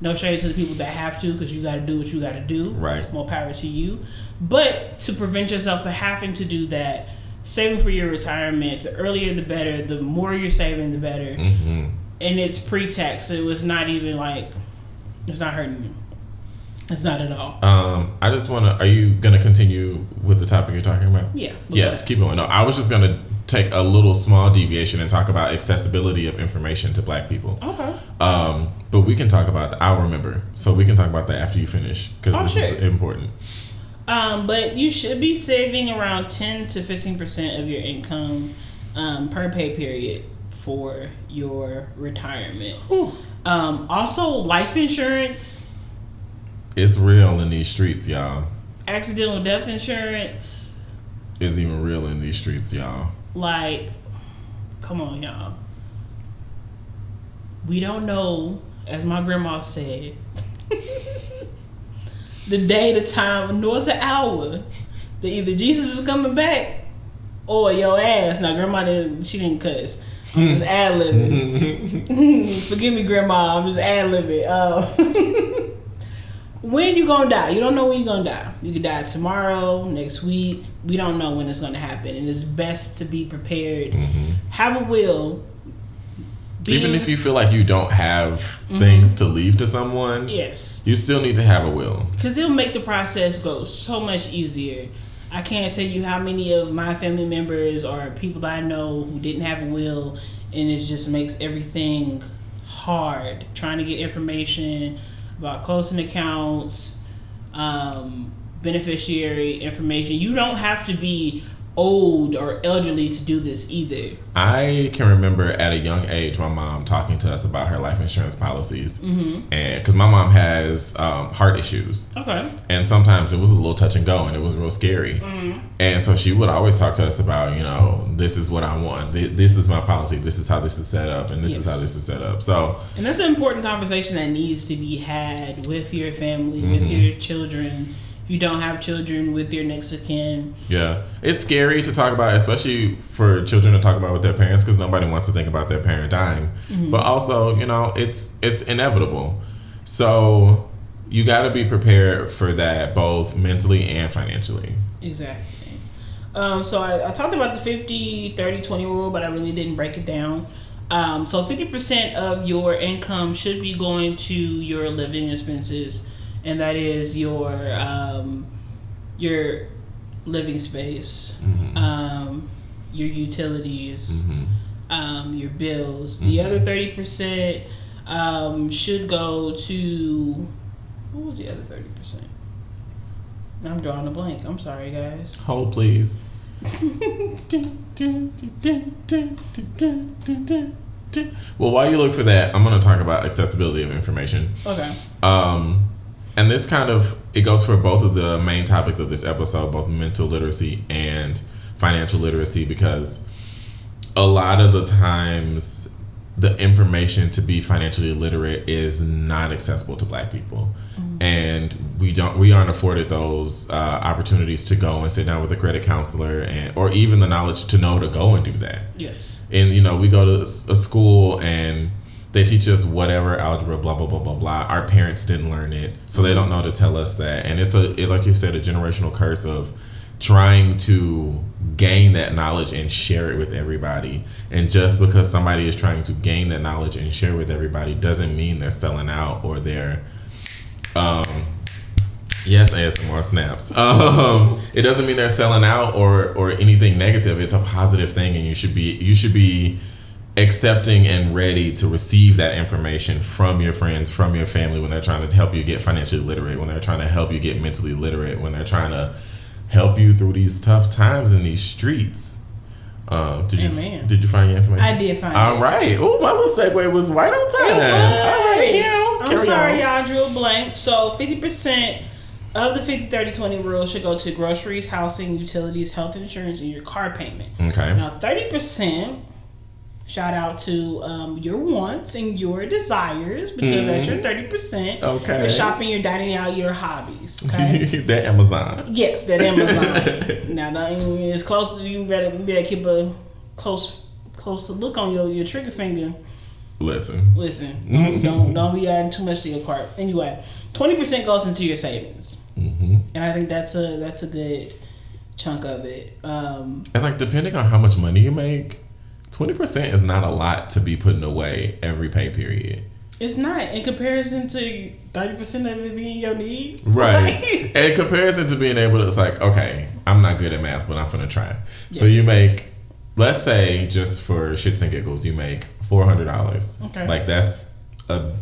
No shade to the people that have to, because you got to do what you got to do. Right. More power to you. But to prevent yourself from having to do that, saving for your retirement, the earlier the better. The more you're saving, the better. And it's pre-tax, so it was not even like, it's not hurting you. It's not at all. I just want to, are you going to continue with the topic you're talking about? Yeah. Yes, keep going. No, I was just going to take a little small deviation and talk about accessibility of information to Black people. Okay. But we can talk about that. I'll remember. So we can talk about that after you finish, because this is important. But you should be saving around 10 to 15% of your income per pay period for your retirement. Also, life insurance. It's real in these streets, y'all. Accidental death insurance is even real in these streets, y'all. Like, come on, y'all. We don't know, as my grandma said, the day, the time, nor the hour that either Jesus is coming back or your ass. Now, grandma she didn't cuss. I'm just ad-libbing. Forgive me, grandma. I'm just ad-libbing. When you gonna die? You don't know when you're gonna die. You could die tomorrow, next week. We don't know when it's gonna happen, and it's best to be prepared. Have a will. Even if you feel like you don't have things to leave to someone, yes, you still need to have a will, because it'll make the process go so much easier. I can't tell you how many of my family members or people that I know who didn't have a will, and it just makes everything hard trying to get information about closing accounts, beneficiary information. You don't have to be old or elderly to do this either. I can remember at a young age my mom talking to us about her life insurance policies, and because my mom has heart issues, and sometimes it was a little touch and go, and it was real scary, and so she would always talk to us about, you know, this is what I want, this is my policy, this is how this is set up, and this is how this is set up. So, and that's an important conversation that needs to be had with your family, with your children. If you don't have children, with your next of kin. Yeah, it's scary to talk about, especially for children to talk about with their parents, because nobody wants to think about their parent dying. But also, you know, it's inevitable. So you got to be prepared for that, both mentally and financially. Exactly. So I talked about the 50-30-20 rule, but I really didn't break it down. So 50% of your income should be going to your living expenses. And that is your living space, your utilities, your bills. The other 30% should go to, what was the other 30%? I'm drawing a blank. I'm sorry, guys. Hold, please. Well, while you look for that, I'm going to talk about accessibility of information. Okay. And this kind of, it goes for both of the main topics of this episode, both mental literacy and financial literacy, because a lot of the times the information to be financially literate is not accessible to Black people. And we aren't afforded those opportunities to go and sit down with a credit counselor, or even the knowledge to know to go and do that. Yes. And, you know, we go to a school and they teach us whatever algebra, blah, blah, blah, blah, blah. Our parents didn't learn it, so they don't know to tell us that. And it's like you said, a generational curse of trying to gain that knowledge and share it with everybody. And just because somebody is trying to gain that knowledge and share with everybody doesn't mean they're selling out or they're, yes, ASMR snaps. It doesn't mean they're selling out or anything negative. It's a positive thing, and you should be accepting and ready to receive that information from your friends, from your family, when they're trying to help you get financially literate, when they're trying to help you get mentally literate, when they're trying to help you through these tough times in these streets. Did you find your information? I did find it. All right. Oh, my little segue was right on time. All right, I'm sorry, y'all drew a blank. So 50% of the 50-30-20 rule should go to groceries, housing, utilities, health insurance, and your car payment. Okay. Now 30%, shout out to your wants and your desires, because that's your 30%. Okay. Your shopping, your dining out, your hobbies. Okay. That Amazon. Yes, that Amazon. Now, as close as you better keep a close look on your trigger finger. Listen. Don't be adding too much to your cart. Anyway, 20% goes into your savings, and I think that's a good chunk of it. And like, depending on how much money you make, 20% is not a lot to be putting away every pay period. It's not in comparison to 30% of it being your needs, right? In comparison to being able to, it's like, okay, I'm not good at math, but I'm gonna try. Yes. So you make, let's say, just for shits and giggles, you make $400. Okay. Like that's a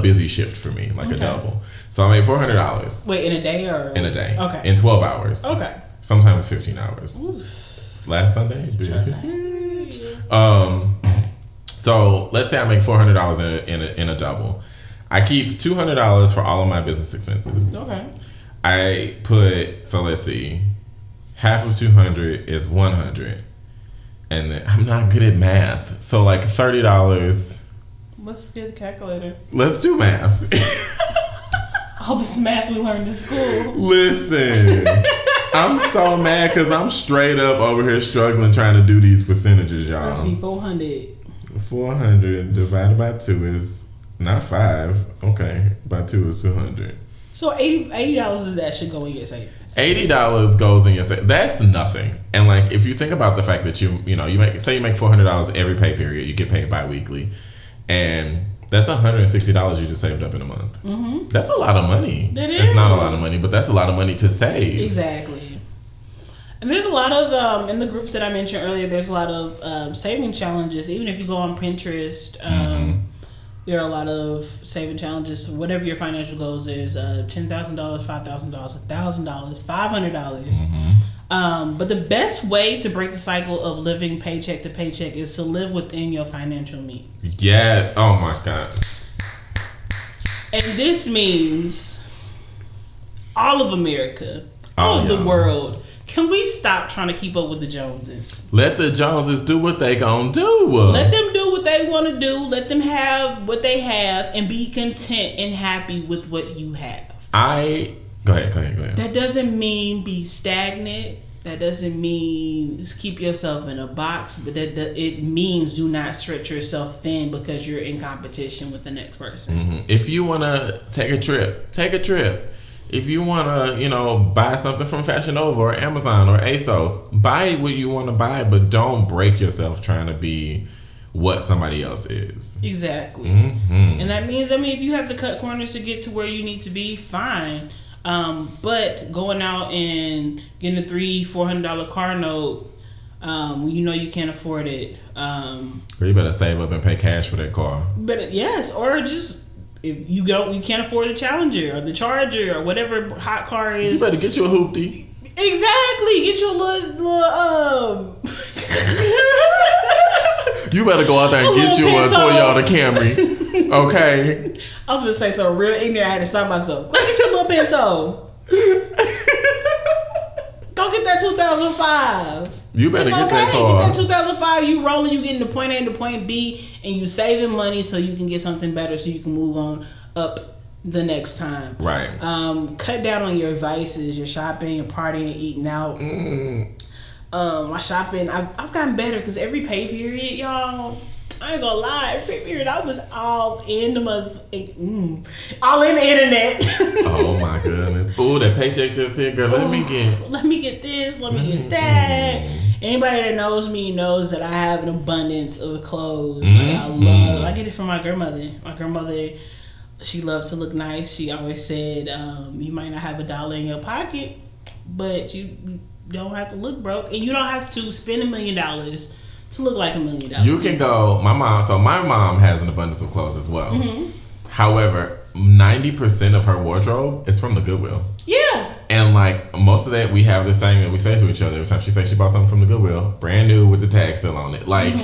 busy shift for me, like a double. So I made $400. Wait, in a day or in a day? Okay. In 12 hours. Okay. Sometimes 15 hours. Oof. Last Sunday. So let's say I make $400 in a double. I keep $200 for all of my business expenses. Okay. I put, so let's see, half of 200 is 100. And then I'm not good at math. So like $30. Let's get a calculator. Let's do math. All this math we learned in school. Listen, I'm so mad because I'm straight up over here struggling trying to do these percentages, y'all. Let's see, 400. 400 divided by 2 is not 5. Okay, by 2 is 200. So $80 of that should go in your savings. $80 goes in your savings. That's nothing. And like, if you think about the fact that you make $400 every pay period, you get paid bi-weekly, and that's $160 you just saved up in a month. Mm-hmm. That's a lot of money. It's not a lot of money, but that's a lot of money to save. Exactly. And there's a lot of in the groups that I mentioned earlier. There's a lot of saving challenges. Even if you go on Pinterest, there are a lot of saving challenges. Whatever your financial goals is, $10,000, $5,000, $1,000, $500. But the best way to break the cycle of living paycheck to paycheck is to live within your financial means. Yeah. Oh my God. And this means all of America, all of the world. Can we stop trying to keep up with the Joneses? Let the Joneses do what they gonna do. Let them do what they want to do. Let them have what they have and be content and happy with what you have. Go ahead. That doesn't mean be stagnant. That doesn't mean keep yourself in a box. But it means do not stretch yourself thin because you're in competition with the next person. Mm-hmm. If you want to take a trip, take a trip. If you want to, buy something from Fashion Nova or Amazon or ASOS, buy what you want to buy, but don't break yourself trying to be what somebody else is. Exactly. Mm-hmm. And that means, if you have to cut corners to get to where you need to be, fine. But going out and getting a $300-$400 car note, when you know you can't afford it. You better save up and pay cash for that car. But yes, or just... If you can't afford the Challenger or the Charger or whatever hot car is. You better get you a hoopty. Exactly. Get you a little You better go out there and get you a Toyota Camry. Okay. I was gonna say something real ignorant. I had to stop myself. Go get your little Pinto. Go get that 2005. You better get that car. Get that 2005. You rolling, you getting to point A to point B, and you saving money so you can get something better, so you can move on up the next time. Right. Cut down on your vices, your shopping, your partying, eating out. My shopping, I've gotten better because every pay period, y'all. I ain't gonna lie, every period I was all in the all in the internet. Oh my goodness! Oh, that paycheck just hit, girl. Let me get this. Let me get that. Anybody that knows me knows that I have an abundance of clothes. I get it from my grandmother. My grandmother, she loves to look nice. She always said, "You might not have $1 in your pocket, but you don't have to look broke, and you don't have to spend $1 million." To look like $1 million. You can go. My mom has an abundance of clothes as well. Mm-hmm. However, 90% of her wardrobe is from the Goodwill. Yeah. And like most of that, we have this saying that we say to each other every time she says she bought something from the Goodwill, brand new with the tag still on it. Like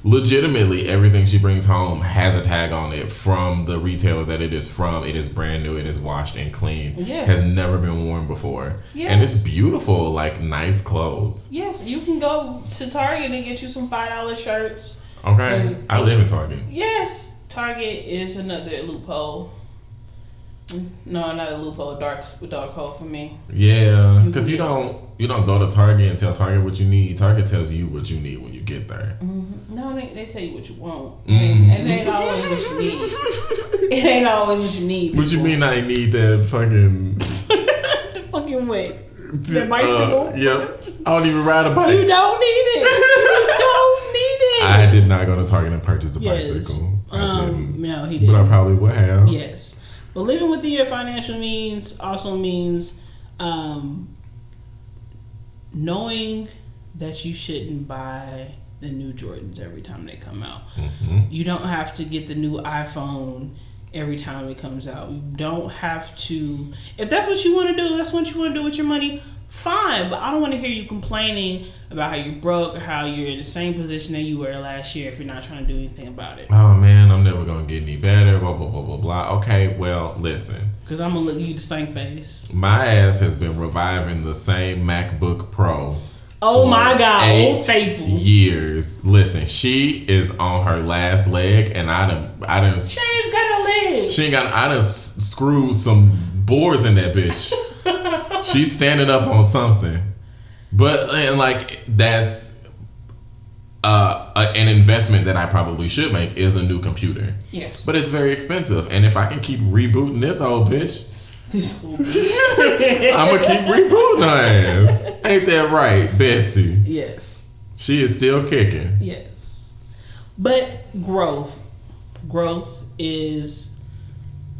legitimately everything she brings home has a tag on it from the retailer that it is from. It is brand new. It is washed and clean. Yes. Has never been worn before. Yes. And it's beautiful, like nice clothes. Yes, you can go to Target and get you some $5 shirts. Okay, so, I live in Target. Yes, Target is another loophole. No, not a loophole. Dark hole for me. Yeah, because you don't go to Target and tell Target what you need. Target tells you what you need when you get there. Mm-hmm. No, they tell you what you want, and it ain't always what you need. It ain't always what you need. What you mean? I need that fucking the fucking what? The bicycle? Yep. I don't even ride a bike. You don't need it. You don't need it. I did not go to Target and purchase a bicycle. I didn't. No, he didn't. But I probably would have. Yes. But living within your financial means also means knowing that you shouldn't buy the new Jordans every time they come out. Mm-hmm. You don't have to get the new iPhone every time it comes out. You don't have to. If that's what you want to do, that's what you want to do with your money. Fine, but I don't want to hear you complaining about how you're broke or how you're in the same position that you were last year if you're not trying to do anything about it. Oh man, I'm never gonna get any better. Blah blah blah blah blah. Okay, well listen. Because I'm gonna look you the same face. My ass has been reviving the same MacBook Pro. Oh my God, Old Faithful. Years. Listen, she is on her last leg, and I done. She ain't got no legs. She ain't got. I done screwed some boards in that bitch. She's standing up on something, but and like that's an investment that I probably should make is a new computer. Yes, but it's very expensive, and if I can keep rebooting this old bitch, I'm gonna keep rebooting her ass. Ain't that right, Bessie? Yes, she is still kicking. Yes, but growth is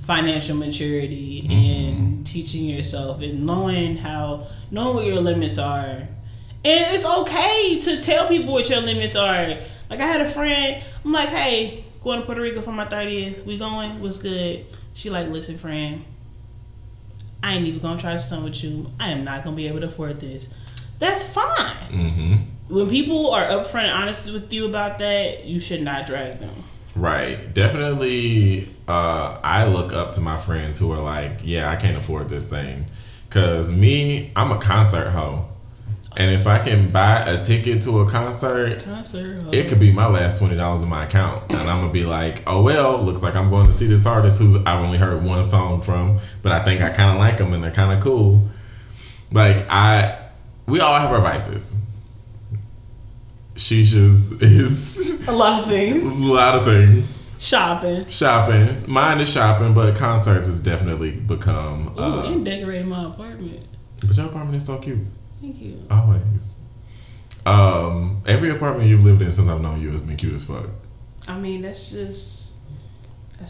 financial maturity and teaching yourself and knowing what your limits are. And it's okay to tell people what your limits are. Like I had a friend, I'm like, hey, going to Puerto Rico for my 30th. We going? What's good? She like, listen, friend, I ain't even gonna try to stunt with you. I am not gonna be able to afford this. That's fine. Mm-hmm. When people are upfront and honest with you about that, you should not drag them. Right. Definitely, I look up to my friends who are like, yeah, I can't afford this thing. Because me, I'm a concert hoe. And if I can buy a ticket to a concert it could be my last $20 in my account. And I'm going to be like, oh, well, looks like I'm going to see this artist who's I've only heard one song from, but I think I kind of like them and they're kind of cool. Like, we all have our vices. Shisha's is a lot of things. Shopping. Mine is shopping, but concerts has definitely become. Ooh, you decorated my apartment. But your apartment is so cute. Thank you. Always. Every apartment you've lived in since I've known you has been cute as fuck. I mean, that's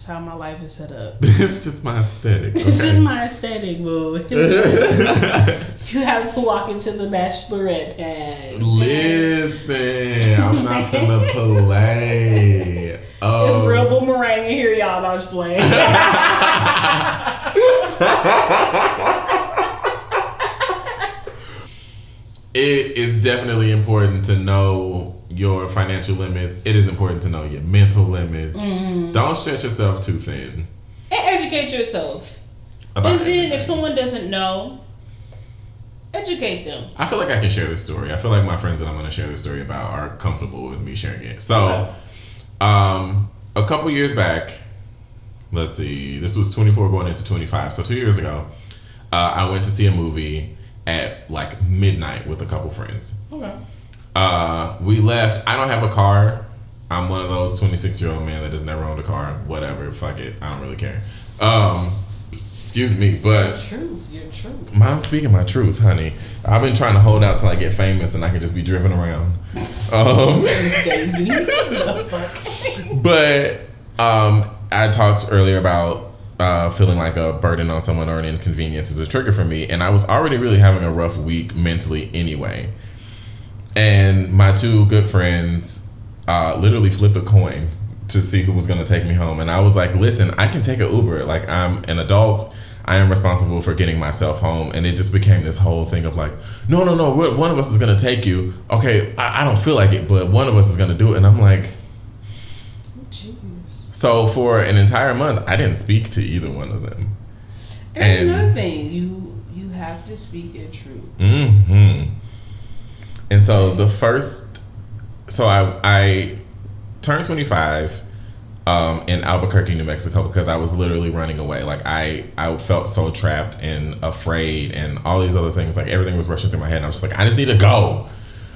how my life is set up. It's just my aesthetic. Okay? It's just my aesthetic, boo. You have to walk into the bachelorette pad. Listen, I'm not finna play. It's real boomerang in here, y'all. Not just playing. It is definitely important to know your financial limits. It is important to know your mental limits. Mm-hmm. Don't stretch yourself too thin. And educate yourself. And then if someone doesn't know, educate them. I feel like I can share this story. I feel like my friends that I'm going to share this story about are comfortable with me sharing it. So, a couple years back, let's see, this was 24 going into 25. So 2 years ago, I went to see a movie at like midnight with a couple friends. Okay. We left. I don't have a car. I'm one of those 26-year-old men that has never owned a car. Whatever. Fuck it. I don't really care. Excuse me, but your truth. I'm speaking my truth, honey. I've been trying to hold out till I get famous and I can just be driven around. But I talked earlier about feeling like a burden on someone or an inconvenience is a trigger for me, and I was already really having a rough week mentally anyway. And my two good friends literally flipped a coin to see who was going to take me home, and I was like, listen, I can take an Uber. Like, I'm an adult. I am responsible for getting myself home. And it just became this whole thing of like, no, one of us is going to take you. Okay, I don't feel like it, but one of us is going to do it. And I'm like, So for an entire month, I didn't speak to either one of them. And another thing, you have to speak your truth. Mm-hmm. And so I turned 25 in Albuquerque, New Mexico, because I was literally running away. Like I felt so trapped and afraid and all these other things. Like everything was rushing through my head. And I was just like, I just need to go.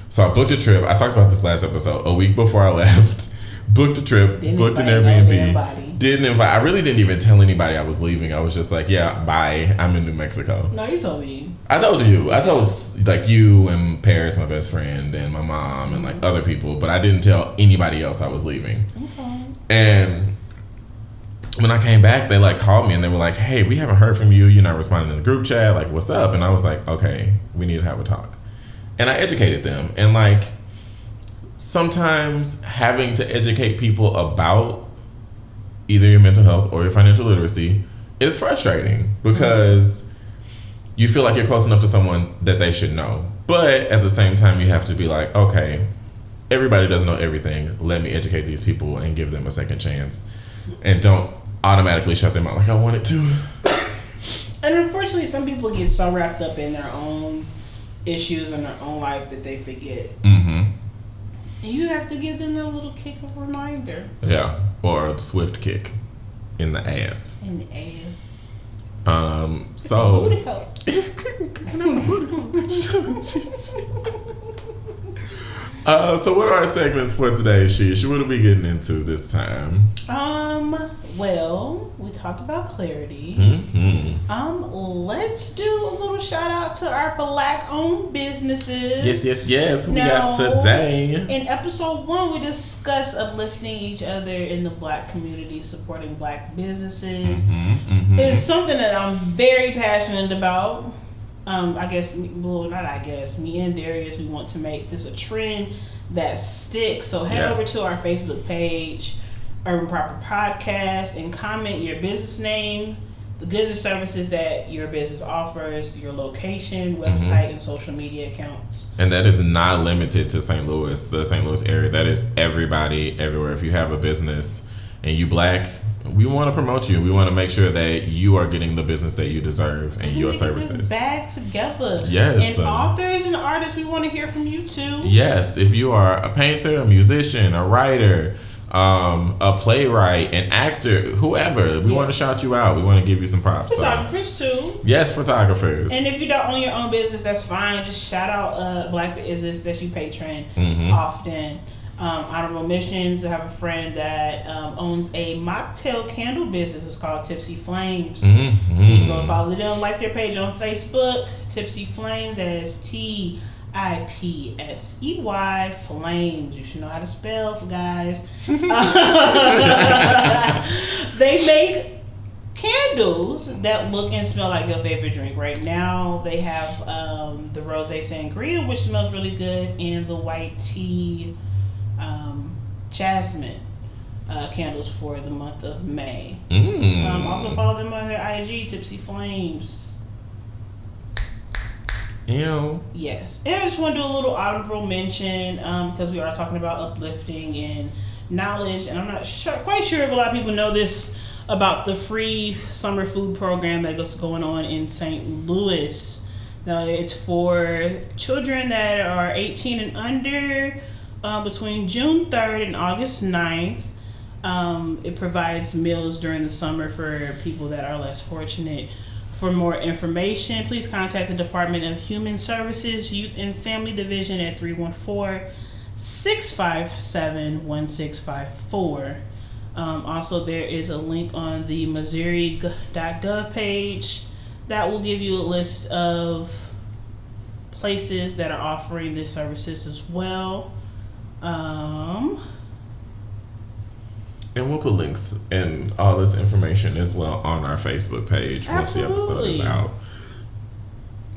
So I booked a trip. I talked about this last episode. A week before I left, booked a trip, booked an Airbnb. Didn't invite. I really didn't even tell anybody I was leaving. I was just like, yeah, bye. I'm in New Mexico. No, you told me. I told you. I told like you and Paris, my best friend, and my mom and like other people, but I didn't tell anybody else I was leaving. Okay. And when I came back, they like called me and they were like, hey, we haven't heard from you. You're not responding to the group chat. Like, what's up? And I was like, okay, we need to have a talk. And I educated them. And like, sometimes having to educate people about either your mental health or your financial literacy is frustrating because you feel like you're close enough to someone that they should know. But at the same time, you have to be like, okay, everybody doesn't know everything. Let me educate these people and give them a second chance. And don't automatically shut them out like I wanted to. And unfortunately, some people get so wrapped up in their own issues in their own life that they forget. Mm-hmm. And you have to give them that little kick of reminder. Yeah, or a swift kick in the ass. In the ass. So. It's help. So what are our segments for today, Sheesh? What are we getting into this time? Well, we talked about clarity. Mm-hmm. Let's do a little shout out to our Black-owned businesses. Yes. We got today. In episode 1, we discussed uplifting each other in the Black community, supporting Black businesses. It's something that I'm very passionate about. Me and Darius, we want to make this a trend that sticks. So head over to our Facebook page, Urban Proper Podcast, and comment your business name, the goods or services that your business offers, your location, website, and social media accounts. And that is not limited to St. Louis, the St. Louis area. That is everybody, everywhere. If you have a business and you Black, we want to promote you. We want to make sure that you are getting the business that you deserve and your services. Back together. Yes. And authors and artists, we want to hear from you too. Yes. If you are a painter, a musician, a writer, a playwright, an actor, whoever, we want to shout you out. We want to give you some props. Photographers too. Yes, photographers. And if you don't own your own business, that's fine. Just shout out Black business that you patron often. Honorable mentions. I have a friend that owns a mocktail candle business. It's called Tipsy Flames. Please go follow them, like their page on Facebook. Tipsy Flames, as TIPSEY Flames. You should know how to spell, for guys. They make candles that look and smell like your favorite drink. Right now, they have the Rosé Sangria, which smells really good, and the white tea jasmine candles for the month of May. Also follow them on their IG, Tipsy Flames. Ew. Yes. And I just want to do a little honorable mention because we are talking about uplifting and knowledge, and I'm not quite sure if a lot of people know this about the free summer food program that's going on in St. Louis. Now, it's for children that are 18 and under between June 3rd and August 9th. It provides meals during the summer for people that are less fortunate. For more information, please contact the Department of Human Services, Youth and Family Division at 314-657-1654. Also, there is a link on the Missouri.gov page that will give you a list of places that are offering these services as well. And we'll put links and all this information as well on our Facebook page once the episode is out.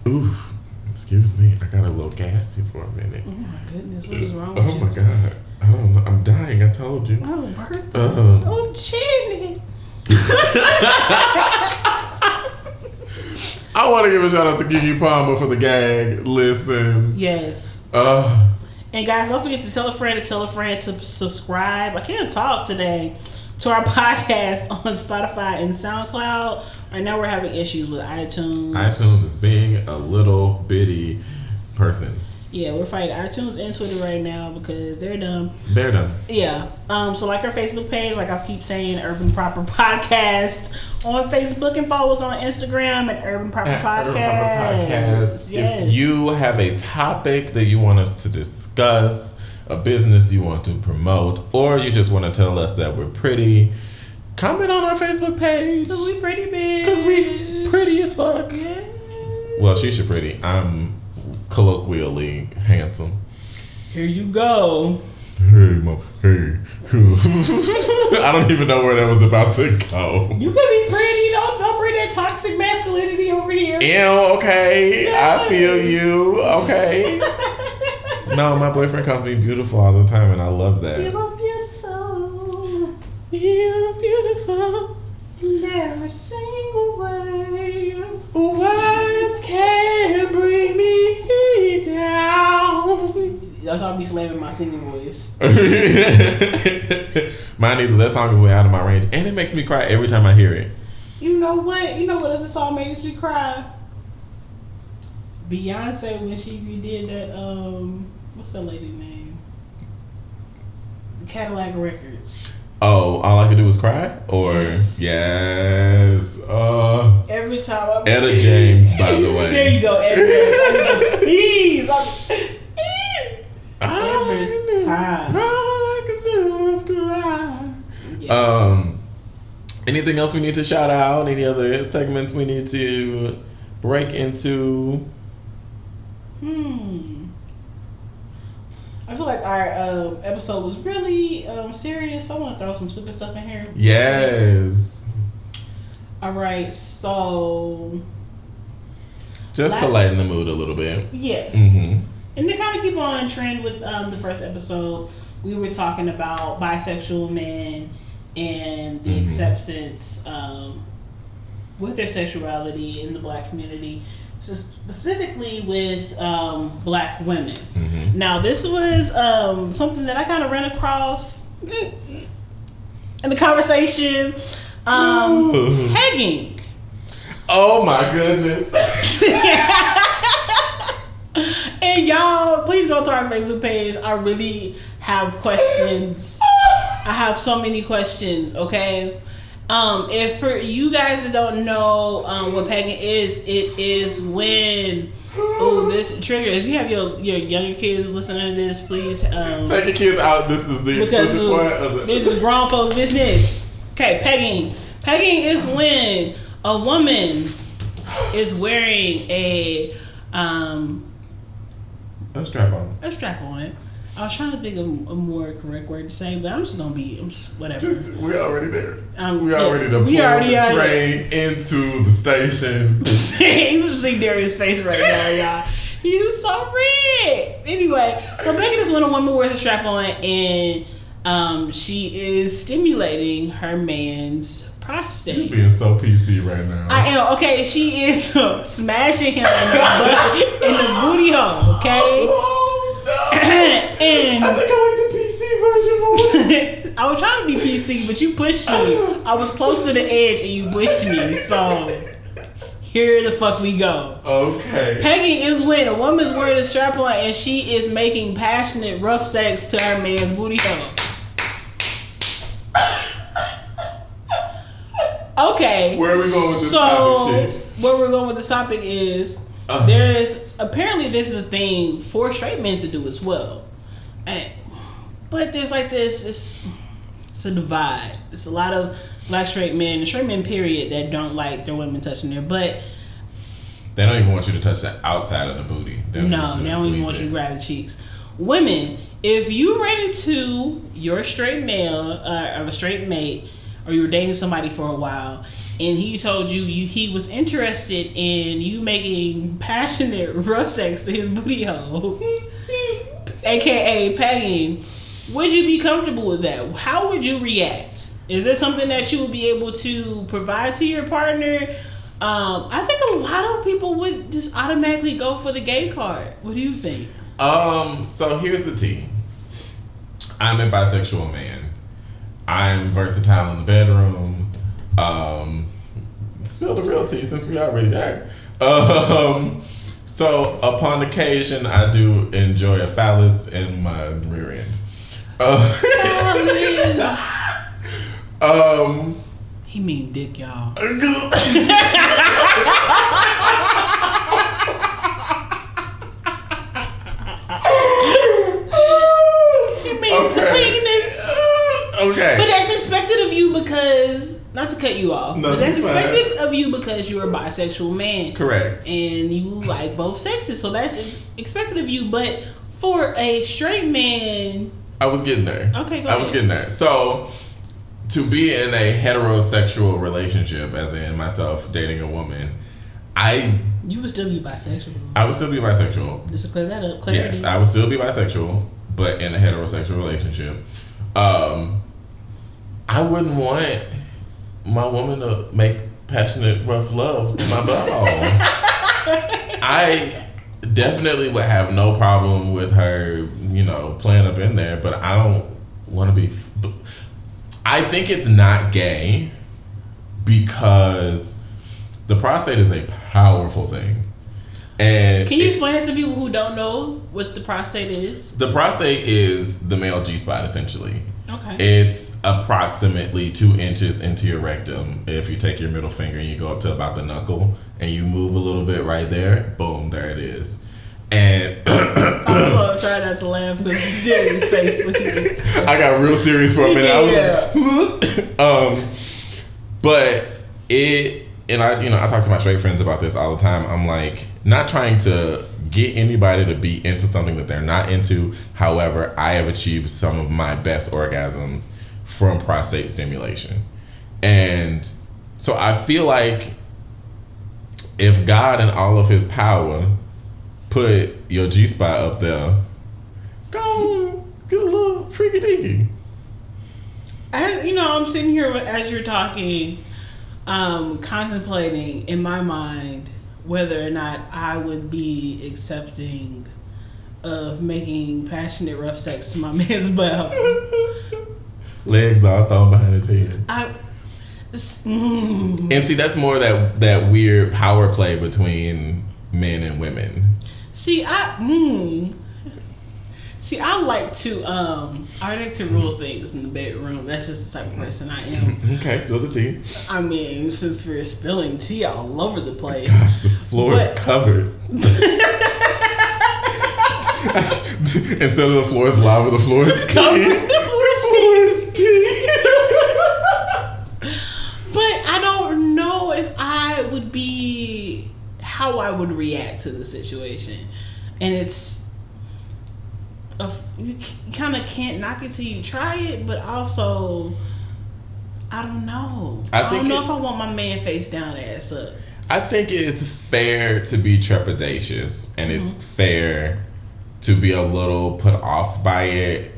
Oof. Excuse me. I got a little gassy for a minute. Oh my goodness. What is wrong with you? Oh my God. I don't know. I'm dying. I told you. Oh, Bertha. Oh, Jenny. I want to give a shout out to Gigi Palmer for the gag. Listen. Yes. And guys, don't forget to tell a friend to subscribe. I can't talk today. to our podcast on Spotify and SoundCloud. Right now we're having issues with iTunes. iTunes is being a little bitty person. Yeah, we're fighting iTunes and Twitter right now because they're dumb. They're dumb. Yeah. So like our Facebook page, like I keep saying, Urban Proper Podcast on Facebook, and follow us on Instagram at Urban Proper Podcast. Yes. If you have a topic that you want us to discuss, a business you want to promote, or you just want to tell us that we're pretty, comment on our Facebook page. Because we pretty big. Because we pretty as fuck. Yeah. Well, she's pretty. I'm colloquially handsome. Here you go. Hey, Mom. Hey. I don't even know where that was about to go. You can be pretty. Don't bring that toxic masculinity over here. Ew, okay. Yes. I feel you. Okay. No, my boyfriend calls me beautiful all the time, and I love that. You're beautiful. You're beautiful. In every single way. Words can't bring me down. Y'all trying to be slamming my singing voice. Mine either. That song is way out of my range, and it makes me cry every time I hear it. You know what? You know what other song makes you cry? Beyonce, when she redid that, what's that lady name? Cadillac Records. Oh, all I could do was cry? Or yes. Every time Etta James, by the way. There you go, Etta James. Please. Every time. All I could do was cry. Yes. Anything else we need to shout out? Any other segments we need to break into? I feel like our episode was really serious. I want to throw some stupid stuff in here. Yes. All right, so just to lighten the mood a little bit. Yes. Mm-hmm. And to kind of keep on trend with the first episode, we were talking about bisexual men and the acceptance with their sexuality in the Black community, specifically with Black women. Mm-hmm. Now, this was something that I kind of ran across in the conversation. Pegging. Oh my goodness. And y'all, please go to our Facebook page. I really have questions. I have so many questions, okay? If for you guys that don't know what pegging is, it is when this trigger. If you have your younger kids listening to this, please take your kids out. This is the explicit part of it. This is grown folks' business. Okay, pegging. Pegging is when a woman is wearing a strap on. A strap on. I was trying to think of a more correct word to say, but I'm just gonna be whatever. We're already there. We already pull the train into the station. You should see Darius' face right now, y'all. He's so red. Anyway, so pegging is when a woman wears a strap on and she is stimulating her man's prostate. You're being so PC right now. I am. Okay, she is smashing him in the booty hole. Okay. Oh, no. And I think I like the PC version more. I was trying to be PC, but you pushed me. I was close to the edge and you pushed me. So here the fuck we go. Okay. Pegging is when a woman's wearing a strap on and she is making passionate rough sex to her man's booty hole. Okay. Where are we going with this topic, Shish? Where we're going with this topic is this is a thing for straight men to do as well. But there's like it's a divide. There's a lot of Black straight men period that don't like their women touching their butt. They don't even want you to touch the outside of the booty. They don't even want you to grab the cheeks. Women, if you ran into your straight male or a straight mate, or you were dating somebody for a while, and he told you he was interested in you making passionate rough sex to his booty hole, aka pegging, would you be comfortable with that? How would you react? Is that something that you would be able to provide to your partner? I think a lot of people would just automatically go for the gay card. What do you think? So here's the tea. I'm a bisexual man. I'm versatile in the bedroom. Spill the real tea since we already there. So upon occasion, I do enjoy a phallus in my rear end. He mean dick, y'all. He means penis. Okay. But that's expected of you because, not to cut you off, but that's expected of you because you're a bisexual man. Correct. And you like both sexes, so that's expected of you. But for a straight man... I was getting there. Okay, go ahead. I was getting there. So, to be in a heterosexual relationship, as in myself dating a woman, You would still be bisexual. I would still be bisexual. Just to clear that up. Clarity. Yes, I would still be bisexual, but in a heterosexual relationship. I wouldn't want my woman to make passionate, rough love to my butthole. I definitely would have no problem with her, playing up in there, but I don't want to be... I think it's not gay because the prostate is a powerful thing. And can you explain it to people who don't know what the prostate is? The prostate is the male G-spot, essentially. Okay. It's approximately 2 inches into your rectum. If you take your middle finger and you go up to about the knuckle and you move a little bit right there, boom, there it is. And also, I'm trying not to laugh because Jerry's face looking. I got real serious for a minute. Yeah. I was like, but it, and I talk to my straight friends about this all the time. I'm like, not trying to get anybody to be into something that they're not into. However, I have achieved some of my best orgasms from prostate stimulation. And so I feel like if God in all of his power put your G-spot up there, go get a little freaky deaky. I'm sitting here as you're talking, contemplating in my mind whether or not I would be accepting of making passionate rough sex to my man's butt. Legs all thrown behind his head. And see, that's more that weird power play between men and women. I like to rule things in the bedroom. That's just the type of person I am. Okay, spill the tea. I mean, since we're spilling tea all over the place. Gosh, the floor is covered. Instead of the floor is lava, the floor is tea. The floor is tea. But I don't know if I would be... how I would react to the situation. And it's... you kind of can't knock it till you try it, but also... I don't know. I don't know if I want my man face down ass up. I think it's fair to be trepidatious, and it's fair to be a little put off by it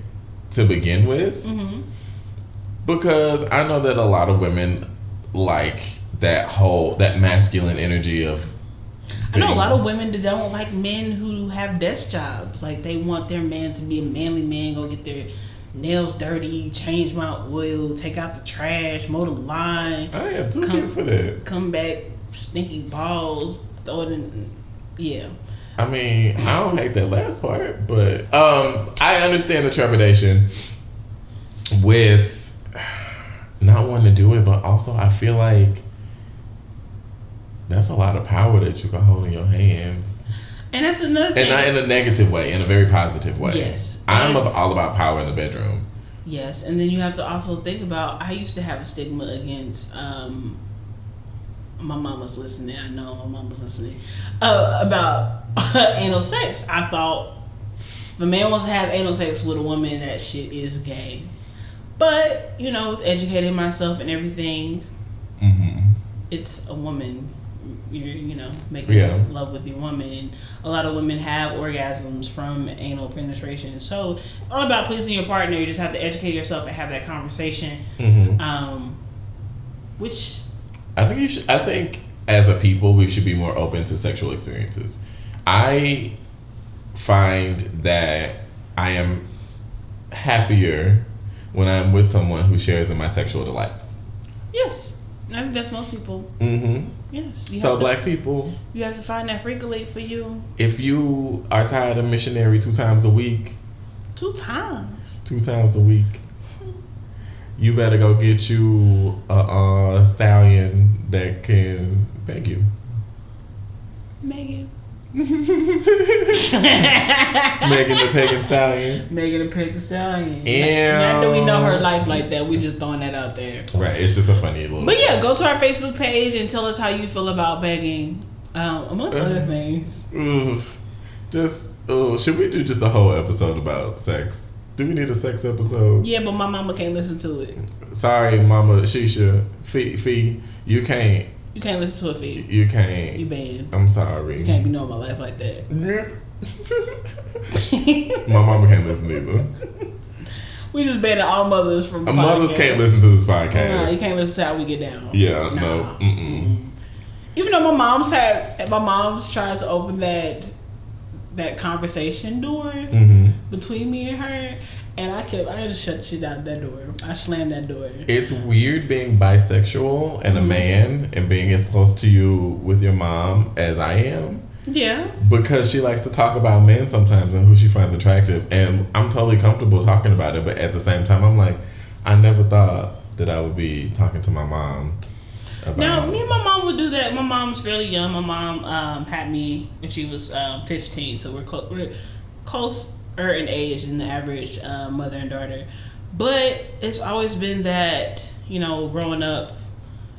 to begin with. Mm-hmm. Because I know that a lot of women like that masculine energy of... I know a lot of women that don't like men who have desk jobs. Like, they want their man to be a manly man, go get their nails dirty, change my oil, take out the trash, mow the line. I am too good for that. Come back, stinky balls, throw it in. Yeah. I mean, I don't hate that last part, but I understand the trepidation with not wanting to do it, but also I feel like that's a lot of power that you can hold in your hands. And that's another thing. And not in a negative way, in a very positive way. Yes. I'm all about power in the bedroom. Yes, and then you have to also think about, I used to have a stigma against, my mama's listening, I know my mama's listening, about anal sex. I thought if a man wants to have anal sex with a woman, that shit is gay. But, with educating myself and everything, it's a woman. You're, making love with your woman. And a lot of women have orgasms from anal penetration. So it's all about pleasing your partner. You just have to educate yourself and have that conversation. Which I think I think as a people we should be more open to sexual experiences. I find that I am happier when I'm with someone who shares in my sexual delights. Yes. I think that's most people. Mm-hmm. Yes. So black people, you have to find that freak-a-leak for you. If you are tired of missionary 2 times a week. 2 times? 2 times a week. You better go get you a stallion that can beg you. Megan. Megan the Pagan Stallion. Megan the Pagan Stallion. And not that we know her life like that. We just throwing that out there. Right. It's just a funny little. But yeah, go to our Facebook page and tell us how you feel about begging, amongst other things. Should we do just a whole episode about sex? Do we need a sex episode? Yeah, but my mama can't listen to it. Sorry, Mama Shisha. Fee, you can't. You can't listen to a feed. You can't. You banned. I'm sorry. You can't be knowing my life like that. My mama can't listen either. We just banned all mothers from mothers podcast. Can't listen to this podcast. Nah, you can't listen to How We Get Down. Yeah, no. Even though my mom's tried to open that conversation door between me and her, and I had to shut shit out that door. I slammed that door. It's weird being bisexual and a man and being as close to you with your mom as I am. Yeah. Because she likes to talk about men sometimes and who she finds attractive, and I'm totally comfortable talking about it, but at the same time I'm like, I never thought that I would be talking to my mom about. Now, me and my mom would do that. My mom's fairly young. My mom had me when she was 15, so we're closer in age than the average mother and daughter. But it's always been that, growing up,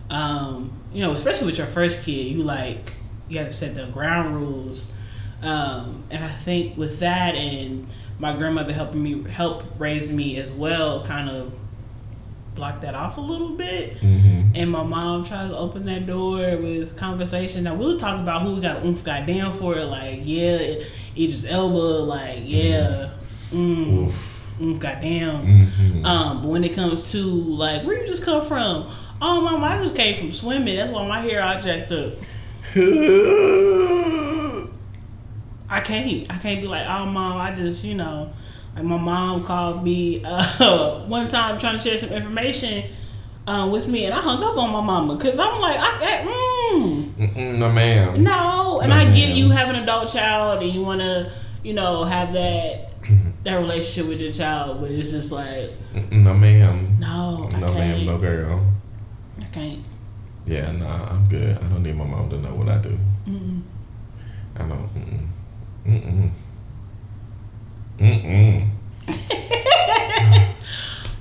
especially with your first kid, you got to set the ground rules. And I think with that and my grandmother helped raise me as well, kind of block that off a little bit. And my mom tries to open that door with conversation. Now we'll talk about who we got goddamn for, Idris Elba, goddamn. But when it comes to where you just come from, oh mom, I just came from swimming, that's why my hair all jacked up. I can't be like, oh mom, I just my mom called me one time trying to share some information with me, and I hung up on my mama because I'm like, no ma'am. No, and I get you have an adult child and you want to, have that relationship with your child, but it's just like, no ma'am. No, I no can't. Ma'am, no girl. I can't. Yeah, nah, I'm good. I don't need my mom to know what I do. I don't.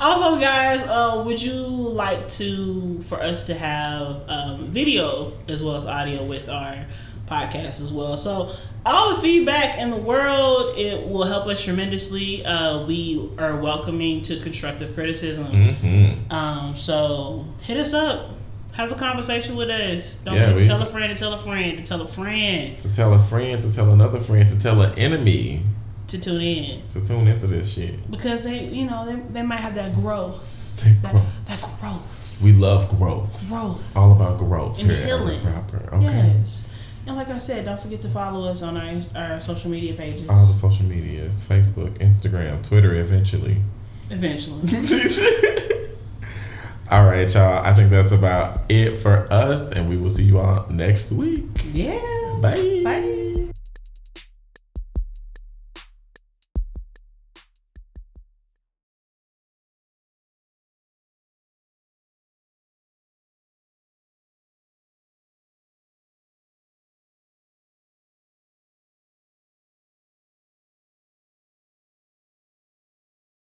Also, guys, would you like for us to have video as well as audio with our podcast as well? So all the feedback in the world, it will help us tremendously. We are welcoming to constructive criticism. So hit us up. Have a conversation with us. Don't forget to tell a friend to tell a friend to tell a friend. To tell a friend to tell another friend to tell an enemy. To tune in. To tune into this shit. Because they might have that growth. That growth. We love growth. Growth. All about growth. And healing. Proper. Okay. Yes. And like I said, don't forget to follow us on our social media pages. All the social medias. Facebook, Instagram, Twitter eventually. All right, y'all. I think that's about it for us, and we will see you all next week. Yeah. Bye. Bye.